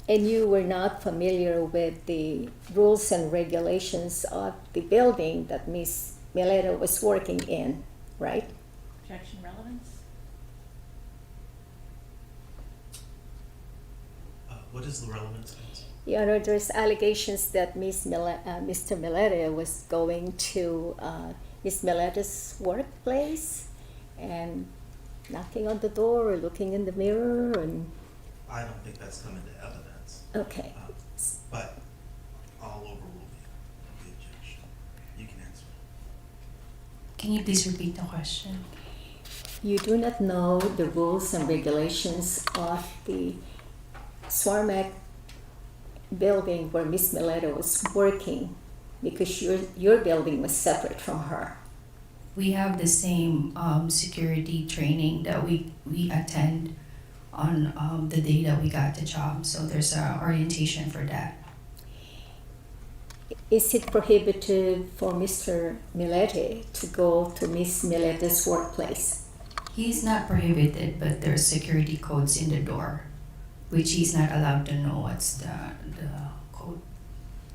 Speaker 7: And you were not familiar with the rules and regulations of the building that Miss Millete was working in, right?
Speaker 4: Objection relevance?
Speaker 3: What is the relevance?
Speaker 7: Your Honor, there's allegations that Mr. Millete was going to Miss Millete's workplace and knocking on the door or looking in the mirror and,
Speaker 3: I don't think that's come into evidence,
Speaker 7: okay.
Speaker 3: but I'll overrule the objection. You can answer.
Speaker 5: Can you please repeat the question?
Speaker 7: You do not know the rules and regulations of the Swarmac building where Miss Millete was working because your building was separate from her.
Speaker 5: We have the same security training that we attend on the day that we got the job. So there's a orientation for that.
Speaker 7: Is it prohibited for Mr. Millete to go to Miss Millete's workplace?
Speaker 5: He's not prohibited, but there's security codes in the door, which he's not allowed to know what's the code.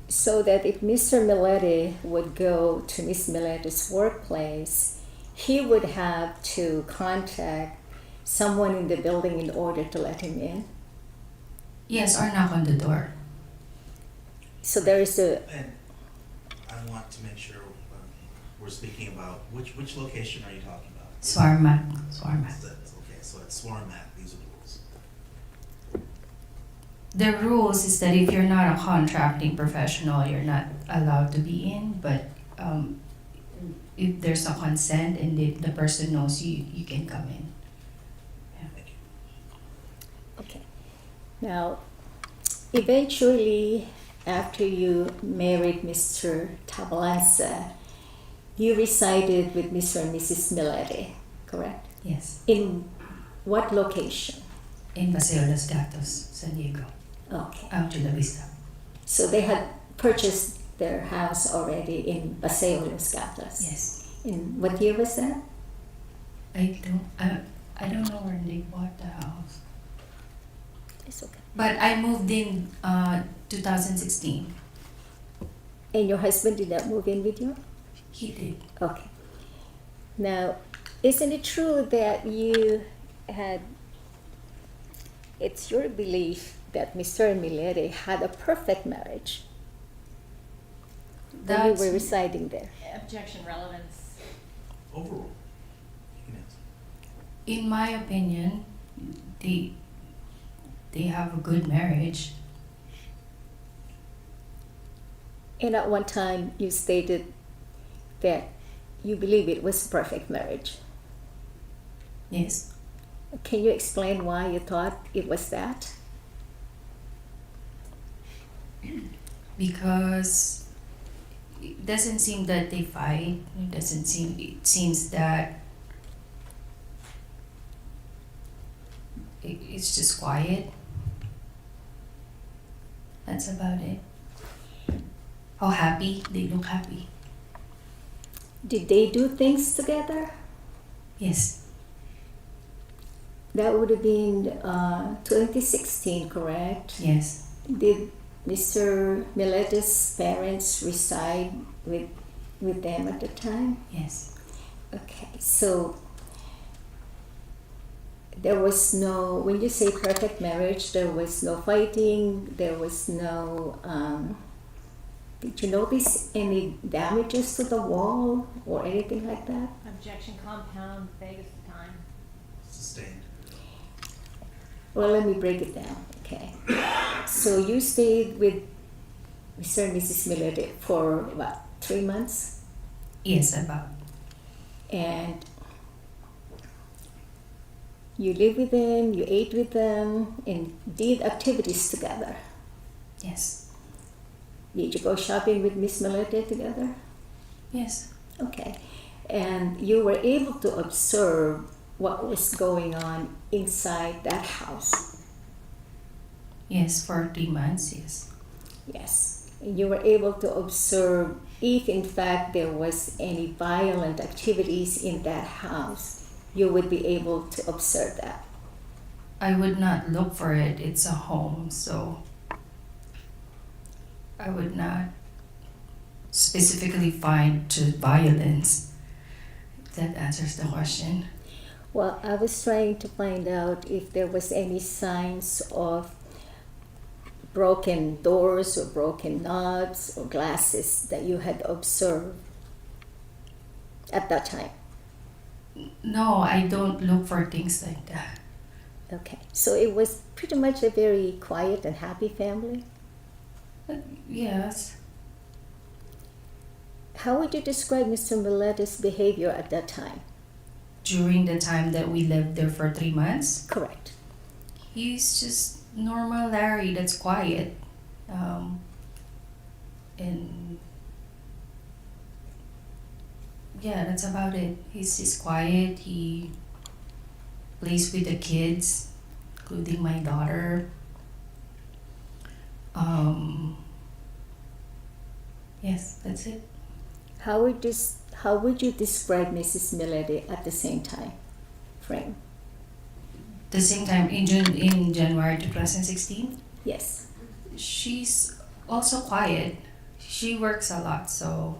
Speaker 7: So that if Mr. Millete would go to Miss Millete's workplace, he would have to contact someone in the building in order to let him in.
Speaker 5: Yes, or knock on the door.
Speaker 7: So there is a,
Speaker 3: And I want to make sure we're speaking about, which location are you talking about?
Speaker 5: Swarmac.
Speaker 3: Okay, so at Swarmac, these are the rules.
Speaker 5: The rules is that if you're not a contracting professional, you're not allowed to be in, but if there's a consent and the person knows you, you can come in.
Speaker 3: Thank you.
Speaker 7: okay. Now, eventually, after you married Mr. Tabalanza, you resided with Mr. and Mrs. Millete, correct?
Speaker 5: Yes,
Speaker 7: In what location?
Speaker 5: in Paseo Los Gatos, San Diego,
Speaker 7: Okay.
Speaker 5: Chula Vista.
Speaker 7: So they had purchased their house already in Paseo Los Gatos.
Speaker 5: Yes.
Speaker 7: In what year was that?
Speaker 5: I don't know where they bought the house,
Speaker 7: It's okay.
Speaker 5: but I moved in 2016.
Speaker 7: And your husband did not move in with you?
Speaker 5: He did.
Speaker 7: Okay. Now, isn't it true that you had, it's your belief that Mr. Millete had a perfect marriage when you
Speaker 5: That's-
Speaker 7: were residing there?
Speaker 4: Objection relevance?
Speaker 3: Overrule. You can answer.
Speaker 5: In my opinion, they have a good marriage.
Speaker 7: And at one time, you stated that you believe it was a perfect marriage.
Speaker 5: Yes.
Speaker 7: Can you explain why you thought it was that?
Speaker 5: Because it doesn't seem that they fight. It seems that it's just quiet. That's about it. How happy, they look happy.
Speaker 7: Did they do things together?
Speaker 5: Yes,
Speaker 7: That would have been 2016, correct?
Speaker 5: yes,
Speaker 7: Did Mr. Millete's parents reside with them at the time?
Speaker 5: yes.
Speaker 7: Okay, so there was no, when you say perfect marriage, there was no fighting, there was no, did you notice any damages to the wall or anything like that?
Speaker 4: Objection compound, vague as the time.
Speaker 3: Sustained.
Speaker 7: Well, let me break it down, okay? So you stayed with Mr. and Mrs. Millete for what, 3 months?
Speaker 5: Yes, about.
Speaker 7: And you lived with them, you ate with them, and did activities together.
Speaker 5: Yes,
Speaker 7: Did you go shopping with Miss Millete together?
Speaker 5: yes,
Speaker 7: Okay. And you were able to observe what was going on inside that house.
Speaker 5: yes, for 3 months, yes.
Speaker 7: Yes. And you were able to observe if in fact there was any violent activities in that house, you would be able to observe that.
Speaker 5: I would not look for it. It's a home, so I would not specifically find to violence. If that answers the question.
Speaker 7: Well, I was trying to find out if there was any signs of broken doors or broken knobs or glasses that you had observed at that time.
Speaker 5: No, I don't look for things like that.
Speaker 7: Okay, so it was pretty much a very quiet and happy family.
Speaker 5: Yes.
Speaker 7: How would you describe Mr. Milete's behavior at that time?
Speaker 5: During the time that we lived there for 3 months,
Speaker 7: Correct.
Speaker 5: he's just normal Larry that's quiet. And yeah, that's about it. He's quiet. He plays with the kids, including my daughter. Yes, that's it.
Speaker 7: How would you describe Mrs. Milete at the same time frame?
Speaker 5: The same time in January 2016,
Speaker 7: Yes.
Speaker 5: she's also quiet. She works a lot, so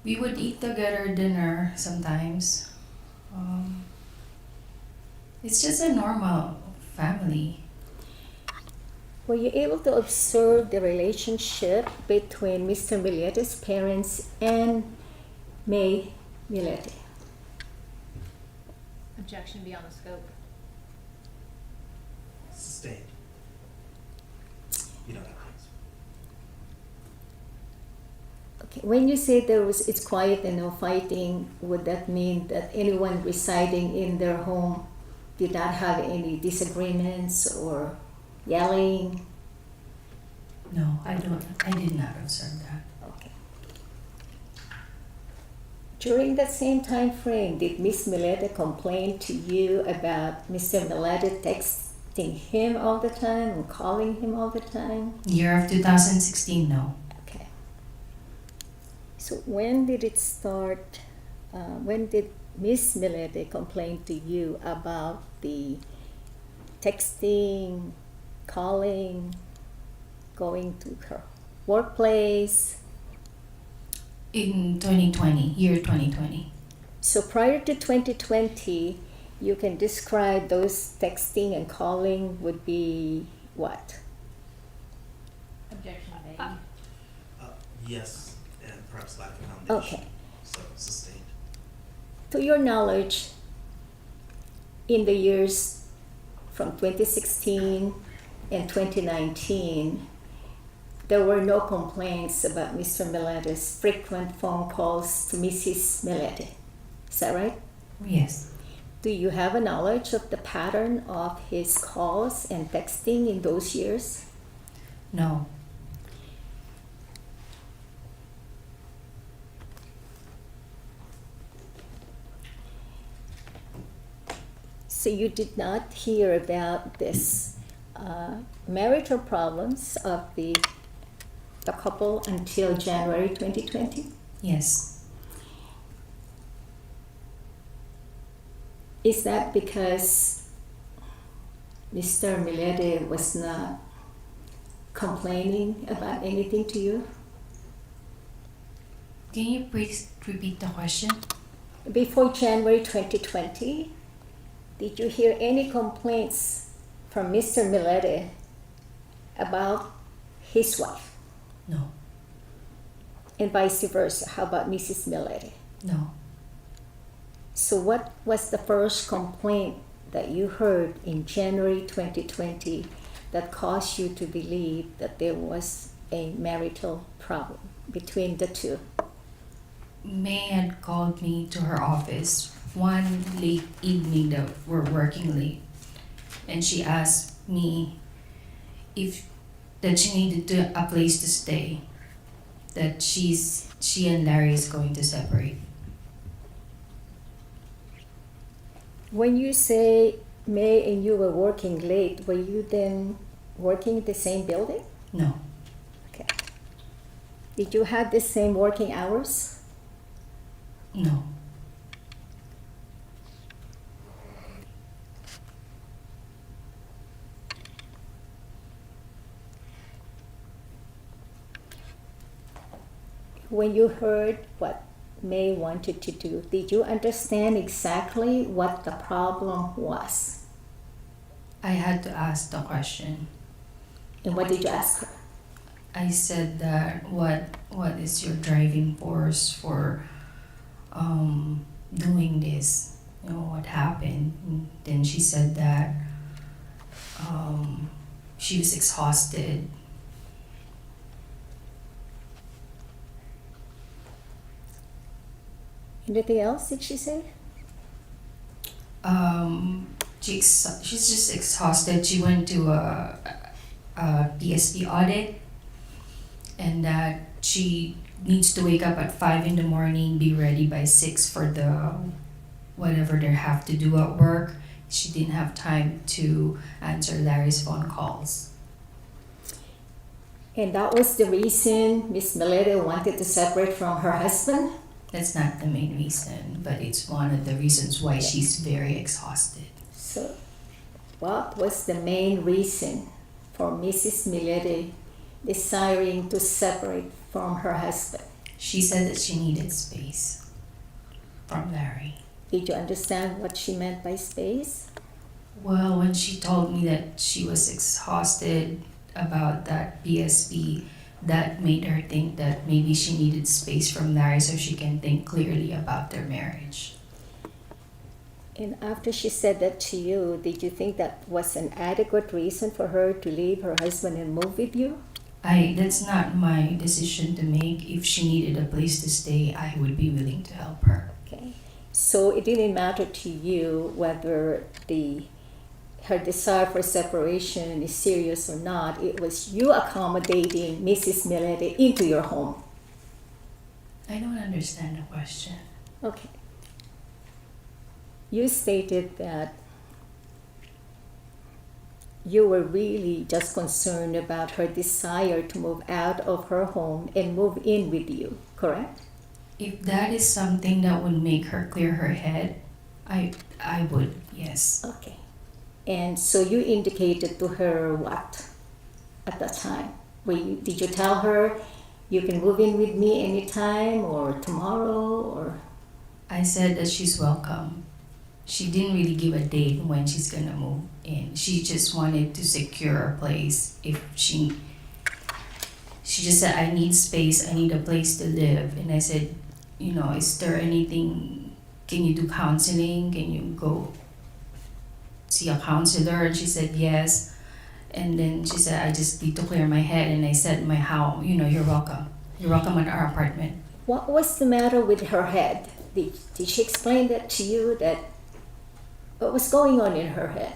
Speaker 5: we would eat together dinner sometimes. It's just a normal family.
Speaker 7: Were you able to observe the relationship between Mr. Milete's parents and May Milete?
Speaker 4: Objection beyond the scope.
Speaker 3: Sustained. You know that, please.
Speaker 7: Okay. When you say it's quiet and no fighting, would that mean that anyone residing in their home did not have any disagreements or yelling?
Speaker 5: No, I did not observe that.
Speaker 7: Okay. During that same time frame, did Miss Milete complain to you about Mr. Milete texting him all the time and calling him all the time?
Speaker 5: Year of 2016, no.
Speaker 7: Okay. So when did it start? When did Miss Milete complain to you about the texting, calling, going to her workplace?
Speaker 5: In 2020, year 2020.
Speaker 7: So prior to 2020, you can describe those texting and calling would be what?
Speaker 4: Objection made.
Speaker 3: Yes, and perhaps lack of foundation.
Speaker 7: Okay.
Speaker 3: So sustained.
Speaker 7: To your knowledge, in the years from 2016 and 2019, there were no complaints about Mr. Milete's frequent phone calls to Mrs. Milete. Is that right?
Speaker 5: Yes.
Speaker 7: Do you have a knowledge of the pattern of his calls and texting in those years?
Speaker 5: No.
Speaker 7: So you did not hear about this marital problems of the couple until January 2020?
Speaker 5: Yes.
Speaker 7: Is that because Mr. Milete was not complaining about anything to you?
Speaker 5: Can you please repeat the question?
Speaker 7: Before January 2020, did you hear any complaints from Mr. Milete about his wife?
Speaker 5: No.
Speaker 7: And vice versa, how about Mrs. Milete?
Speaker 5: No.
Speaker 7: So what was the first complaint that you heard in January 2020 that caused you to believe that there was a marital problem between the two?
Speaker 5: May had called me to her office one late evening that we're working late, and she asked me if that she needed a place to stay, that she and Larry is going to separate.
Speaker 7: When you say May and you were working late, were you then working in the same building?
Speaker 5: No.
Speaker 7: Okay. Did you have the same working hours?
Speaker 5: No.
Speaker 7: When you heard what May wanted to do, did you understand exactly what the problem was?
Speaker 5: I had to ask the question.
Speaker 7: And what did you ask her?
Speaker 5: I said that what is your driving force for doing this? You know, what happened? And then she said that she was exhausted.
Speaker 7: Anything else did she say?
Speaker 5: She's just exhausted. She went to a PSP audit, and that she needs to wake up at 5 in the morning, be ready by 6 for the whatever they have to do at work. She didn't have time to answer Larry's phone calls.
Speaker 7: And that was the reason Miss Millete wanted to separate from her husband?
Speaker 5: That's not the main reason, but it's one of the reasons why she's very exhausted.
Speaker 7: So, what was the main reason for Mrs. Millete desiring to separate from her husband?
Speaker 5: She said that she needed space from Larry.
Speaker 7: Did you understand what she meant by space?
Speaker 5: Well, when she told me that she was exhausted about that PSP, that made her think that maybe she needed space from Larry so she can think clearly about their marriage.
Speaker 7: And after she said that to you, did you think that was an adequate reason for her to leave her husband and move with you?
Speaker 5: That's not my decision to make. If she needed a place to stay, I would be willing to help her.
Speaker 7: Okay. So it didn't matter to you whether her desire for separation is serious or not. It was you accommodating Mrs. Millete into your home.
Speaker 5: I don't understand the question.
Speaker 7: Okay. You stated that you were really just concerned about her desire to move out of her home and move in with you, correct?
Speaker 5: If that is something that would make her clear her head, I would, yes.
Speaker 7: Okay. And so you indicated to her what at that time? Did you tell her you can move in with me anytime or tomorrow or?
Speaker 5: I said that she's welcome. She didn't really give a date when she's gonna move in. She just wanted to secure a place. If she just said, I need space, I need a place to live. And I said, you know, is there anything, can you do counseling? Can you go see a counselor? And she said yes. And then she said, I just need to clear my head. And I said, you're welcome. You're welcome at our apartment.
Speaker 7: What was the matter with her head? Did she explain that to you, that what was going on in her head?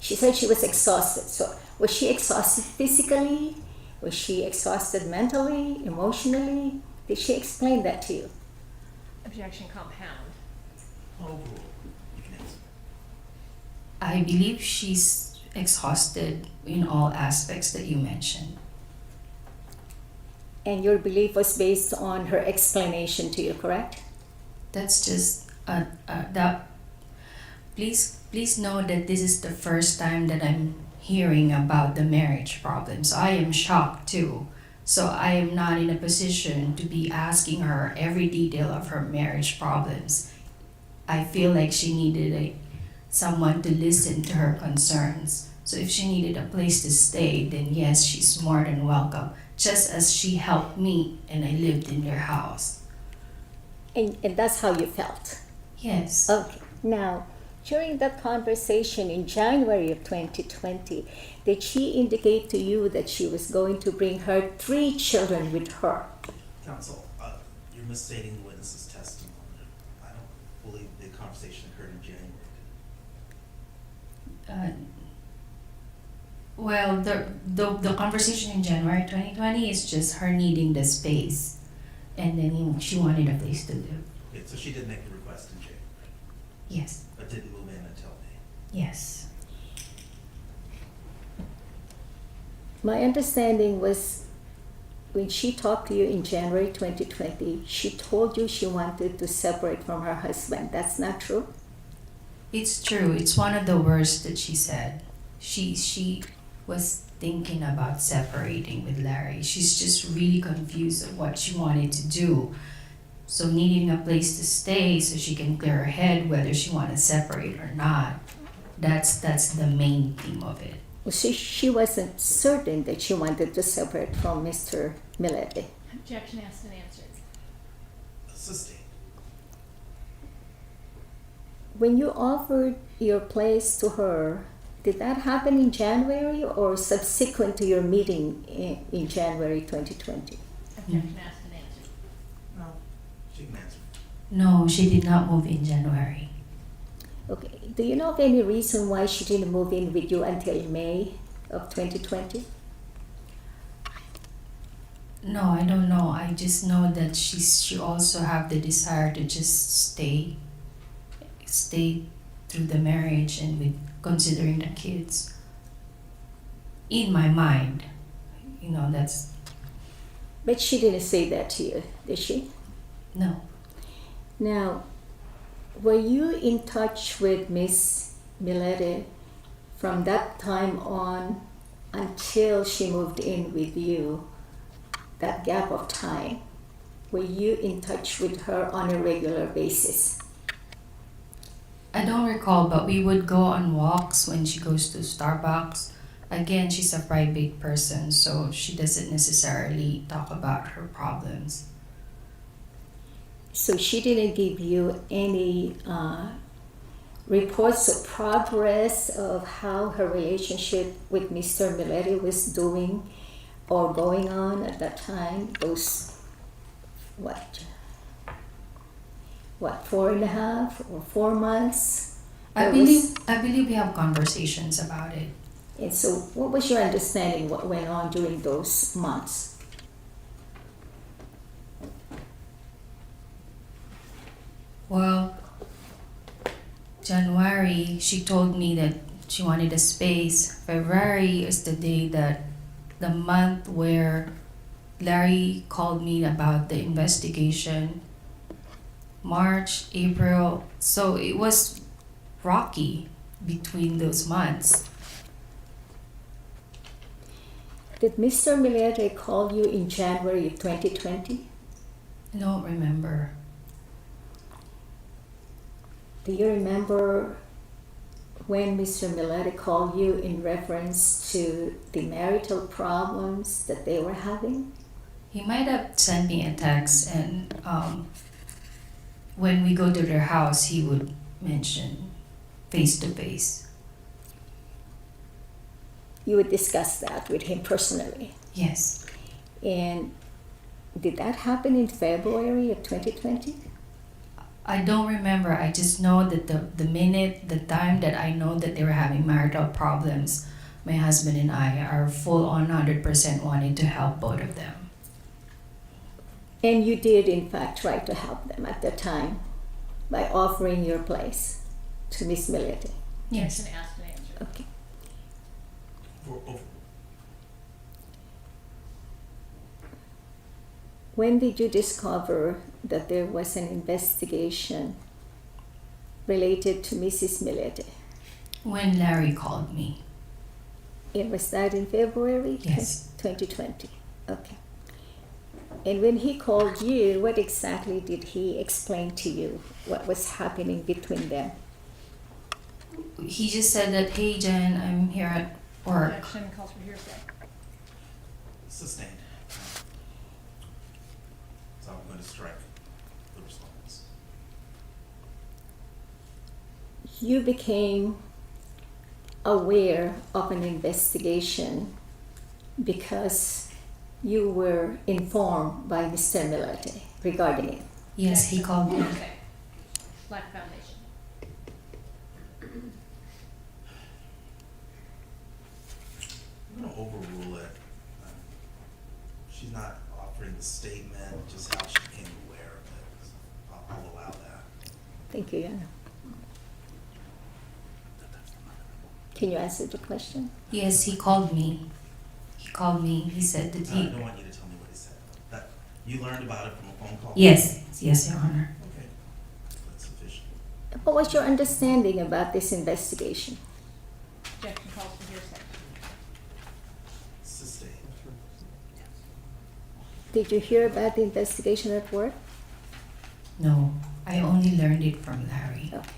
Speaker 7: She said she was exhausted. So was she exhausted physically? Was she exhausted mentally, emotionally? Did she explain that to you?
Speaker 4: Objection compound.
Speaker 3: Overall, you can answer.
Speaker 5: I believe she's exhausted in all aspects that you mentioned.
Speaker 7: And your belief was based on her explanation to you, correct?
Speaker 5: That's just that. Please know that this is the first time that I'm hearing about the marriage problems. I am shocked too. So I am not in a position to be asking her every detail of her marriage problems. I feel like she needed someone to listen to her concerns. So if she needed a place to stay, then yes, she's more than welcome. Just as she helped me and I lived in their house.
Speaker 7: And that's how you felt?
Speaker 5: Yes.
Speaker 7: Okay. Now, during that conversation in January of 2020, did she indicate to you that she was going to bring her 3 children with her?
Speaker 3: Counsel, you're misstating the witness's testimony. I don't believe the conversation occurred in January.
Speaker 5: Well, the conversation in January 2020 is just her needing the space. And then she wanted a place to live.
Speaker 3: Okay, so she did make the request in January,
Speaker 5: Yes.
Speaker 3: but didn't move in until May.
Speaker 5: Yes.
Speaker 7: My understanding was when she talked to you in January 2020, she told you she wanted to separate from her husband. That's not true?
Speaker 5: It's true. It's one of the words that she said. She was thinking about separating with Larry. She's just really confused of what she wanted to do. So needing a place to stay so she can clear her head whether she wanted to separate or not. That's the main theme of it.
Speaker 7: Well, she wasn't certain that she wanted to separate from Mr. Millete.
Speaker 4: Objection asked and answered.
Speaker 3: Sustained.
Speaker 7: When you offered your place to her, did that happen in January or subsequent to your meeting in January 2020?
Speaker 4: Objection asked and answered.
Speaker 3: No, she can answer.
Speaker 5: No, she did not move in January.
Speaker 7: Okay. Do you know of any reason why she didn't move in with you until May of 2020?
Speaker 5: No, I don't know. I just know that she also have the desire to just stay through the marriage and with considering the kids. In my mind, that's
Speaker 7: But she didn't say that to you, did she?
Speaker 5: no.
Speaker 7: Now, were you in touch with Miss Millete from that time on until she moved in with you, that gap of time? Were you in touch with her on a regular basis?
Speaker 5: I don't recall, but we would go on walks when she goes to Starbucks. Again, she's a private person, so she doesn't necessarily talk about her problems.
Speaker 7: So she didn't give you any reports of progress of how her relationship with Mr. Millete was doing or going on at that time? Those, what, 4.5 or 4 months?
Speaker 5: I
Speaker 7: There was-
Speaker 5: believe we have conversations about it.
Speaker 7: And so what was your understanding what went on during those months?
Speaker 5: Well, January, she told me that she wanted a space. February is the month where Larry called me about the investigation. March, April, so it was rocky between those months.
Speaker 7: Did Mr. Millete call you in January of 2020?
Speaker 5: Don't remember.
Speaker 7: Do you remember when Mr. Millete called you in reference to the marital problems that they were having?
Speaker 5: He might have sent me a text, and when we go to their house, he would mention face to face.
Speaker 7: You would discuss that with him personally.
Speaker 5: Yes.
Speaker 7: And did that happen in February of 2020?
Speaker 5: I don't remember. I just know that the time that I know that they were having marital problems, my husband and I are full on 100% wanting to help both of them.
Speaker 7: And you did, in fact, try to help them at the time by offering your place to Miss Millete.
Speaker 5: Yes.
Speaker 4: Objection asked and answered.
Speaker 7: Okay. When did you discover that there was an investigation related to Mrs. Millete?
Speaker 5: When Larry called me.
Speaker 7: It was that in February
Speaker 5: Yes.
Speaker 7: 2020. Okay. And when he called you, what exactly did he explain to you? What was happening between them?
Speaker 5: He just said that, hey Jen, I'm here at work.
Speaker 4: Objection calls for hearsay.
Speaker 3: Sustained. So I'm going to strike the response.
Speaker 7: You became aware of an investigation because you were informed by Mr. Millete regarding it.
Speaker 5: Yes, he called me.
Speaker 4: Hearsay. Lack of foundation.
Speaker 3: I'm going to overrule it. She's not offering the statement, just how she became aware of it. I'll allow that.
Speaker 7: Thank you, Yana. Can you answer the question?
Speaker 5: Yes, he called me. He called me. He said that
Speaker 3: I
Speaker 5: he.
Speaker 3: don't want you to tell me what he said. You learned about it from a phone call?
Speaker 5: Yes, yes, Your Honor.
Speaker 3: Okay, that's sufficient.
Speaker 7: What was your understanding about this investigation?
Speaker 4: Objection calls for hearsay.
Speaker 3: Sustained.
Speaker 7: Did you hear about the investigation at work?
Speaker 5: No, I only learned it from Larry.
Speaker 7: Okay.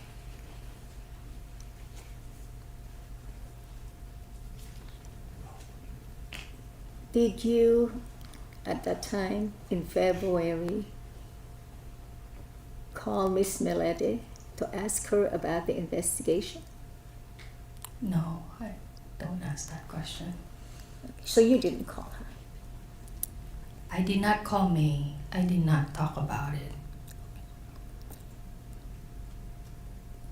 Speaker 7: Did you, at that time in February, call Miss Millete to ask her about the investigation?
Speaker 5: No, I don't ask that question.
Speaker 7: So you didn't call her.
Speaker 5: I did not call May. I did not talk about it.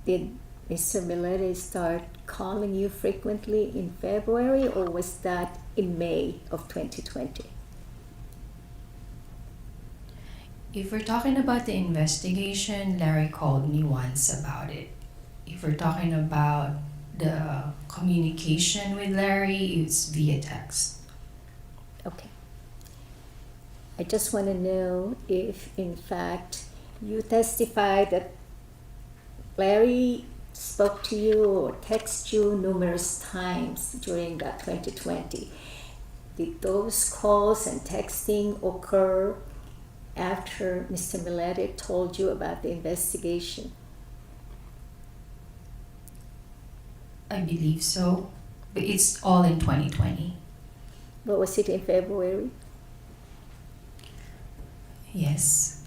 Speaker 7: Did Mr. Millete start calling you frequently in February, or was that in May of 2020?
Speaker 5: If we're talking about the investigation, Larry called me once about it. If we're talking about the communication with Larry, it's via text.
Speaker 7: Okay. I just want to know if, in fact, you testified that Larry spoke to you or texted you numerous times during that 2020. Did those calls and texting occur after Mr. Millete told you about the investigation?
Speaker 5: I believe so, but it's all in 2020.
Speaker 7: What was it in February?
Speaker 5: Yes.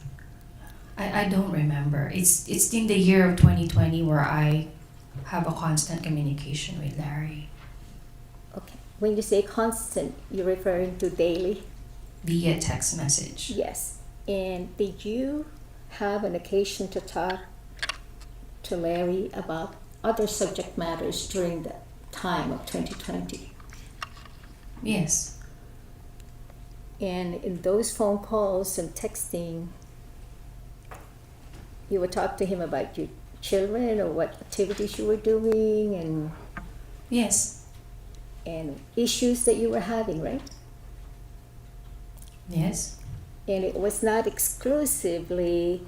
Speaker 5: I don't remember. It's in the year of 2020 where I have a constant communication with Larry
Speaker 7: Okay. When you say constant, you're referring to daily?
Speaker 5: via text message.
Speaker 7: Yes. And did you have an occasion to talk to Larry about other subject matters during the time of 2020?
Speaker 5: Yes.
Speaker 7: And in those phone calls and texting, you would talk to him about your children or what activities you were doing
Speaker 5: Yes.
Speaker 7: and issues that you were having, right?
Speaker 5: Yes.
Speaker 7: And it was not exclusively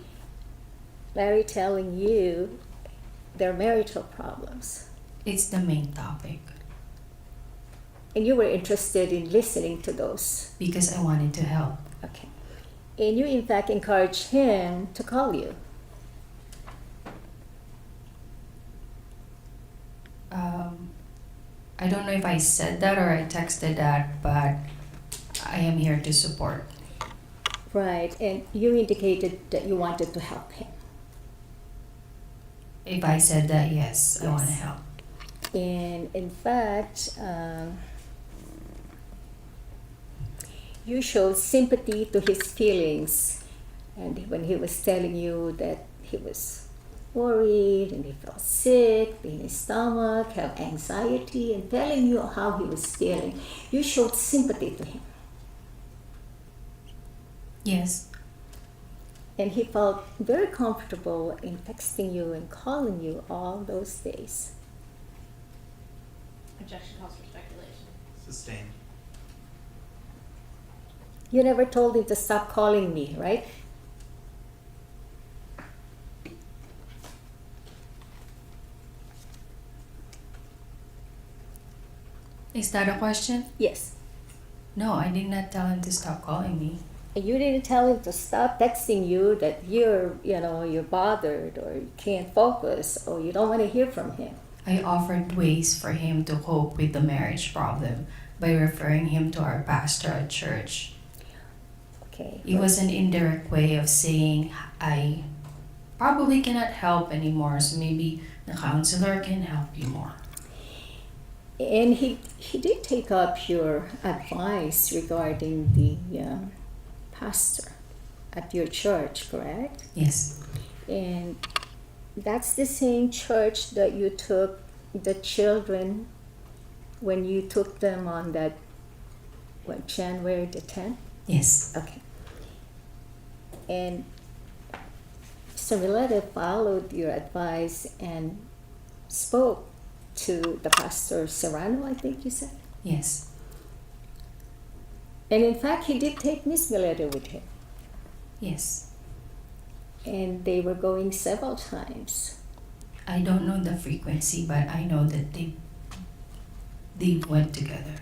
Speaker 7: Larry telling you their marital problems.
Speaker 5: It's the main topic
Speaker 7: And you were interested in listening to those.
Speaker 5: because I wanted to help.
Speaker 7: Okay. And you, in fact, encouraged him to call you.
Speaker 5: I don't know if I said that or I texted that, but I am here to support.
Speaker 7: Right. And you indicated that you wanted to help him.
Speaker 5: If I said that, yes, I want to
Speaker 7: Yes.
Speaker 5: help.
Speaker 7: And in fact, you showed sympathy to his feelings. And when he was telling you that he was worried and he felt sick in his stomach, have anxiety, and telling you how he was feeling, you showed sympathy to him.
Speaker 5: Yes.
Speaker 7: And he felt very comfortable in texting you and calling you all those days.
Speaker 4: Objection calls for speculation.
Speaker 3: Sustained.
Speaker 7: You never told him to stop calling me, right?
Speaker 5: Is that a question?
Speaker 7: Yes.
Speaker 5: No, I did not tell him to stop calling me.
Speaker 7: And you didn't tell him to stop texting you that you're bothered or you can't focus or you don't want to hear from him.
Speaker 5: I offered ways for him to cope with the marriage problem by referring him to our pastor at church.
Speaker 7: Okay.
Speaker 5: It was an indirect way of saying I probably cannot help anymore, so maybe the counselor can help you more.
Speaker 7: And he did take up your advice regarding the pastor at your church, correct?
Speaker 5: Yes.
Speaker 7: And that's the same church that you took the children when you took them on that, January the 10th?
Speaker 5: Yes.
Speaker 7: Okay. And Mr. Millete followed your advice and spoke to the pastor Serrano, I think you said.
Speaker 5: Yes.
Speaker 7: And in fact, he did take Miss Millete with him.
Speaker 5: Yes.
Speaker 7: And they were going several times.
Speaker 5: I don't know the frequency, but I know that they went together.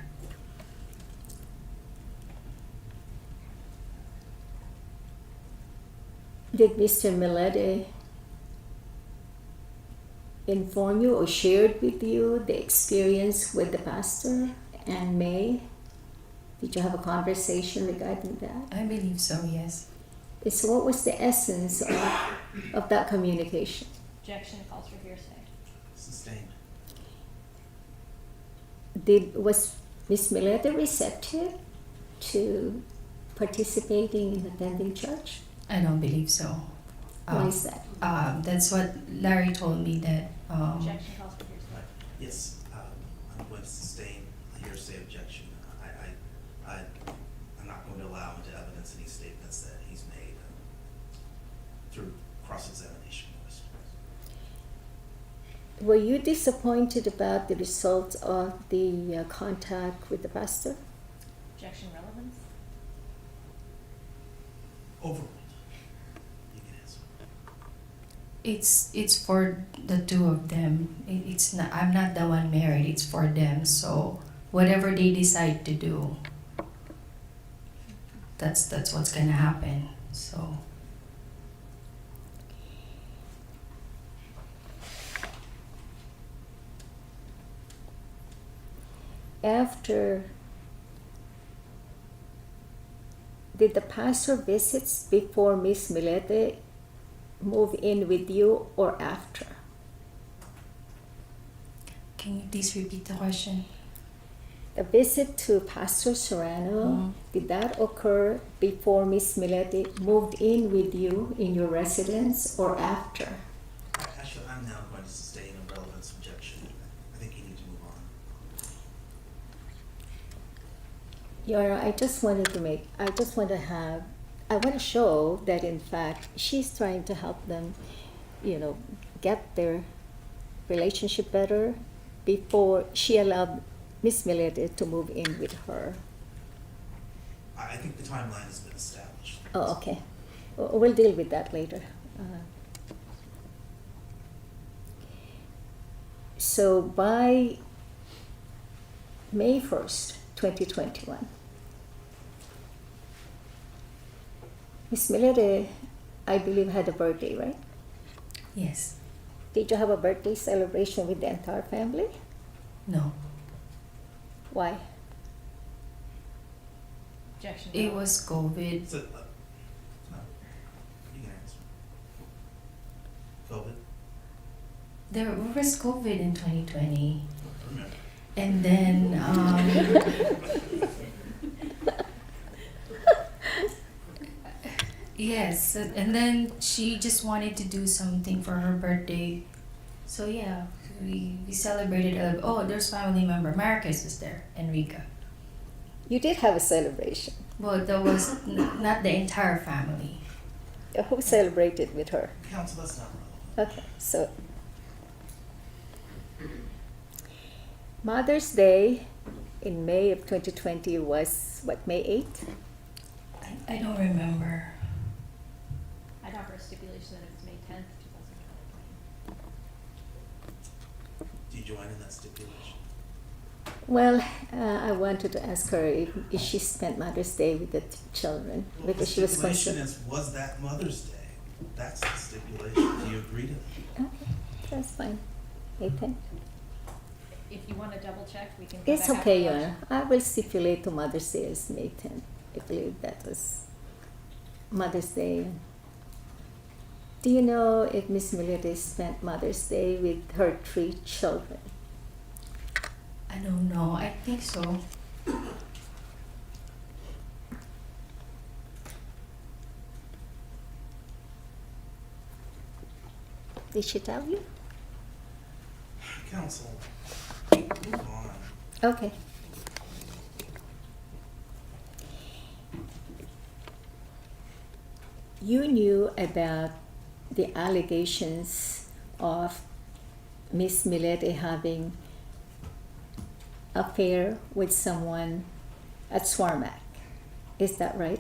Speaker 7: Did Mr. Millete inform you or shared with you the experience with the pastor and May? Did you have a conversation regarding that?
Speaker 5: I believe so, yes.
Speaker 7: So what was the essence of that communication?
Speaker 4: Objection calls for hearsay.
Speaker 3: Sustained.
Speaker 7: Was Miss Millete receptive to participating in attending church?
Speaker 5: I don't believe so.
Speaker 7: Why is that?
Speaker 5: That's what Larry told me that.
Speaker 4: Objection calls for hearsay.
Speaker 3: Yes, I'm going to sustain a hearsay objection. I'm not going to allow into evidence any statements that he's made through cross-examination.
Speaker 7: Were you disappointed about the result of the contact with the pastor?
Speaker 4: Objection relevance.
Speaker 3: Overruled. You can answer.
Speaker 5: It's for the two of them. It's not. I'm not the one married. It's for them. So whatever they decide to do, that's what's gonna happen. So
Speaker 7: After, did the pastor visits before Miss Millete move in with you or after?
Speaker 5: can you please repeat the question?
Speaker 7: The visit to Pastor Serrano, did that occur before Miss Millete moved in with you in your residence or after?
Speaker 3: Actually, I'm now going to sustain a relevance objection. I think you need to move on.
Speaker 7: Your Honor, I want to show that in fact she's trying to help them, get their relationship better before she allowed Miss Millete to move in with her.
Speaker 3: I think the timeline has been established.
Speaker 7: Oh, okay. We'll deal with that later. So by May 1st, 2021, Miss Millete, I believe, had a birthday, right?
Speaker 5: Yes.
Speaker 7: Did you have a birthday celebration with the entire family?
Speaker 5: No.
Speaker 7: Why?
Speaker 4: Objection
Speaker 5: It
Speaker 4: relevance.
Speaker 5: was COVID.
Speaker 3: So, no, you can answer. COVID?
Speaker 5: There was COVID in 2020,
Speaker 3: Remember.
Speaker 5: and then yes, and then she just wanted to do something for her birthday. So yeah, we celebrated. There's family member Marcus was there, Enrica.
Speaker 7: You did have a celebration.
Speaker 5: Well, that was not the entire family.
Speaker 7: Who celebrated with her?
Speaker 3: Counsel, that's not relevant.
Speaker 7: Okay, so Mother's Day in May of 2020 was what, May 8th?
Speaker 5: I don't remember.
Speaker 4: I'd offer a stipulation that it was May 10th, 2020.
Speaker 3: Do you join in that stipulation?
Speaker 7: Well, I wanted to ask her if she spent Mother's Day with the children
Speaker 3: Well,
Speaker 7: because
Speaker 3: the
Speaker 7: she was
Speaker 3: stipulation
Speaker 7: concerned.
Speaker 3: is, was that Mother's Day? That's the stipulation. Do you agree to that?
Speaker 7: Okay, that's fine. May 10th.
Speaker 4: If you want to double check, we can. go
Speaker 7: It's
Speaker 4: back
Speaker 7: okay, Your
Speaker 4: after
Speaker 7: Honor. I will stipulate to Mother's Day as May 10th. I believe that was Mother's Day. Do you know if Miss Millete spent Mother's Day with her 3 children?
Speaker 5: I don't know. I think so.
Speaker 7: Did she tell you?
Speaker 3: Counsel, move on.
Speaker 7: Okay. You knew about the allegations of Miss Millete having affair with someone at Swarmack. Is that right?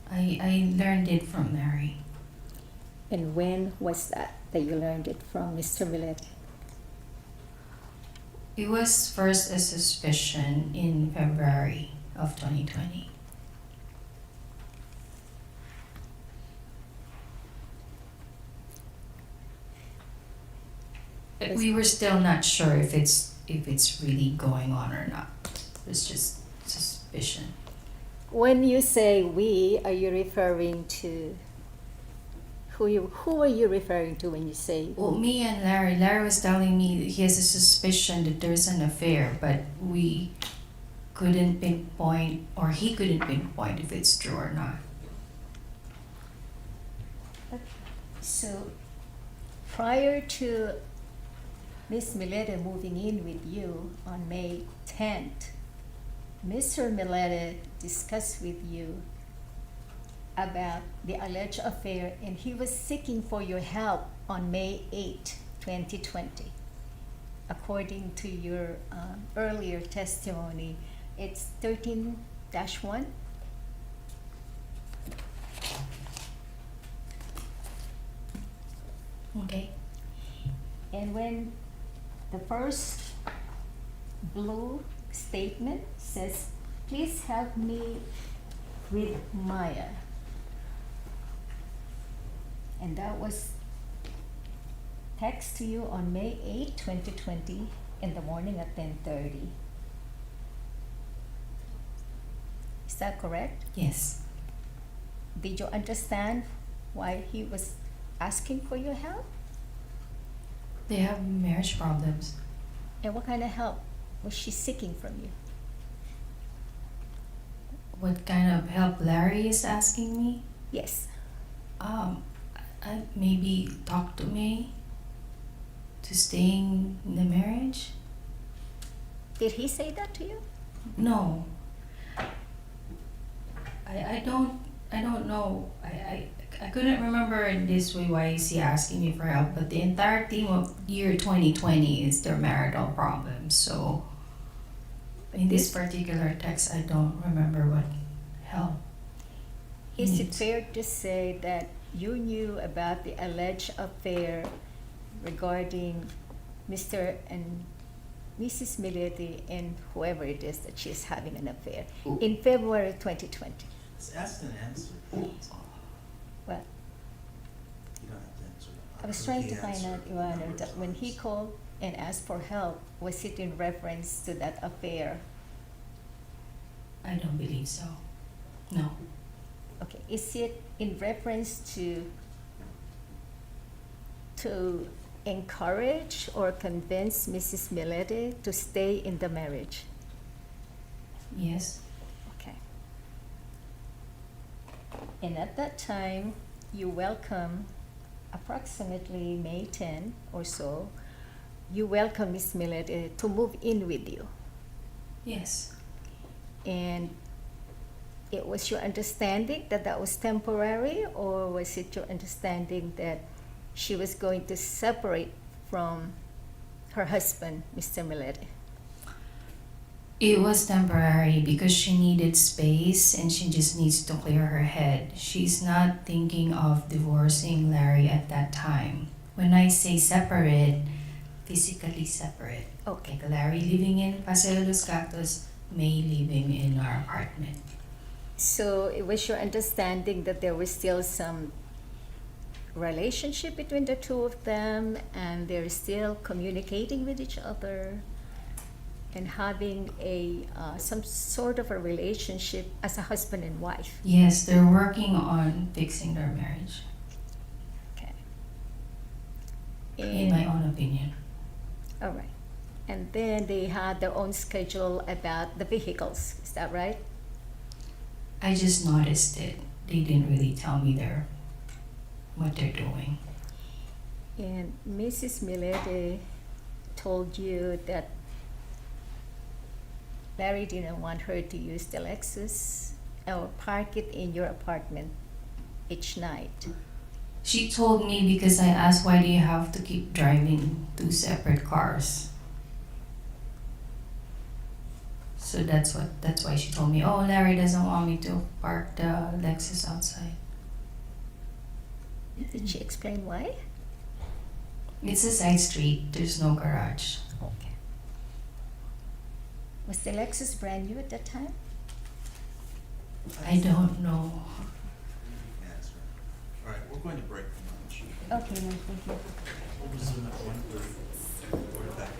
Speaker 5: I learned it from Larry.
Speaker 7: And when was that you learned it from Mr. Millete?
Speaker 5: It was first a suspicion in February of 2020. But we were still not sure if it's really going on or not. It was just suspicion.
Speaker 7: When you say we, are you referring to who are you referring to when you say
Speaker 5: Well, me and Larry. Larry was telling me that he has a suspicion that there's an affair, but we couldn't pinpoint, or he couldn't pinpoint if it's true or not.
Speaker 7: So prior to Miss Millete moving in with you on May 10th, Mr. Millete discussed with you about the alleged affair, and he was seeking for your help on May 8, 2020. According to your earlier testimony, it's 13-1.
Speaker 5: Okay.
Speaker 7: And when the first blue statement says, please help me with Maya. And that was text to you on May 8, 2020 in the morning at 10:30. Is that correct?
Speaker 5: Yes.
Speaker 7: Did you understand why he was asking for your help?
Speaker 5: They have marriage problems.
Speaker 7: And what kind of help was she seeking from you?
Speaker 5: What kind of help Larry is asking me?
Speaker 7: Yes.
Speaker 5: I maybe talk to me to staying in the marriage.
Speaker 7: Did he say that to you?
Speaker 5: No. I don't know. I couldn't remember in this way why is he asking me for help, but the entire theme of year 2020 is their marital problems. So in this particular text, I don't remember what help he
Speaker 7: Is it
Speaker 5: needs.
Speaker 7: fair to say that you knew about the alleged affair regarding Mr. and Mrs. Millete and whoever it is that she's having an affair in February 2020?
Speaker 3: It's asked and answered. That's all.
Speaker 7: Well,
Speaker 3: You don't have to answer that.
Speaker 7: I was
Speaker 3: I've
Speaker 7: trying
Speaker 3: heard
Speaker 7: to
Speaker 3: the
Speaker 7: find
Speaker 3: answer
Speaker 7: out, Your
Speaker 3: a
Speaker 7: Honor,
Speaker 3: number of
Speaker 7: that when he
Speaker 3: times.
Speaker 7: called and asked for help, was it in reference to that affair?
Speaker 5: I don't believe so. No.
Speaker 7: Okay, is it in reference to encourage or convince Mrs. Millete to stay in the marriage?
Speaker 5: Yes.
Speaker 7: Okay. And at that time, you welcome, approximately May 10 or so, you welcome Miss Millete to move in with you.
Speaker 5: Yes.
Speaker 7: And it was your understanding that that was temporary, or was it your understanding that she was going to separate from her husband, Mr. Millete?
Speaker 5: It was temporary because she needed space and she just needs to clear her head. She's not thinking of divorcing Larry at that time. When I say separate, physically separate.
Speaker 7: Okay.
Speaker 5: Like Larry living in Paseo Los Gatos, May living in our apartment.
Speaker 7: So it was your understanding that there was still some relationship between the two of them, and they're still communicating with each other and having a some sort of a relationship as a husband and wife.
Speaker 5: Yes, they're working on fixing their marriage,
Speaker 7: Okay.
Speaker 5: in my own opinion.
Speaker 7: All right. And then they had their own schedule about the vehicles. Is that right?
Speaker 5: I just noticed it. They didn't really tell me what they're doing.
Speaker 7: And Mrs. Millete told you that Larry didn't want her to use the Lexus or park it in your apartment each night.
Speaker 5: She told me because I asked, why do you have to keep driving two separate cars? So that's why she told me, oh, Larry doesn't want me to park the Lexus outside.
Speaker 7: Did she explain why?
Speaker 5: It's a side street, there's no garage.
Speaker 7: Okay. Was the Lexus brand new at that time?
Speaker 5: I don't know.
Speaker 3: That's right. All right, we're going to break for lunch.
Speaker 7: Okay, then, thank you.
Speaker 3: We'll resume at 1:30. We're back.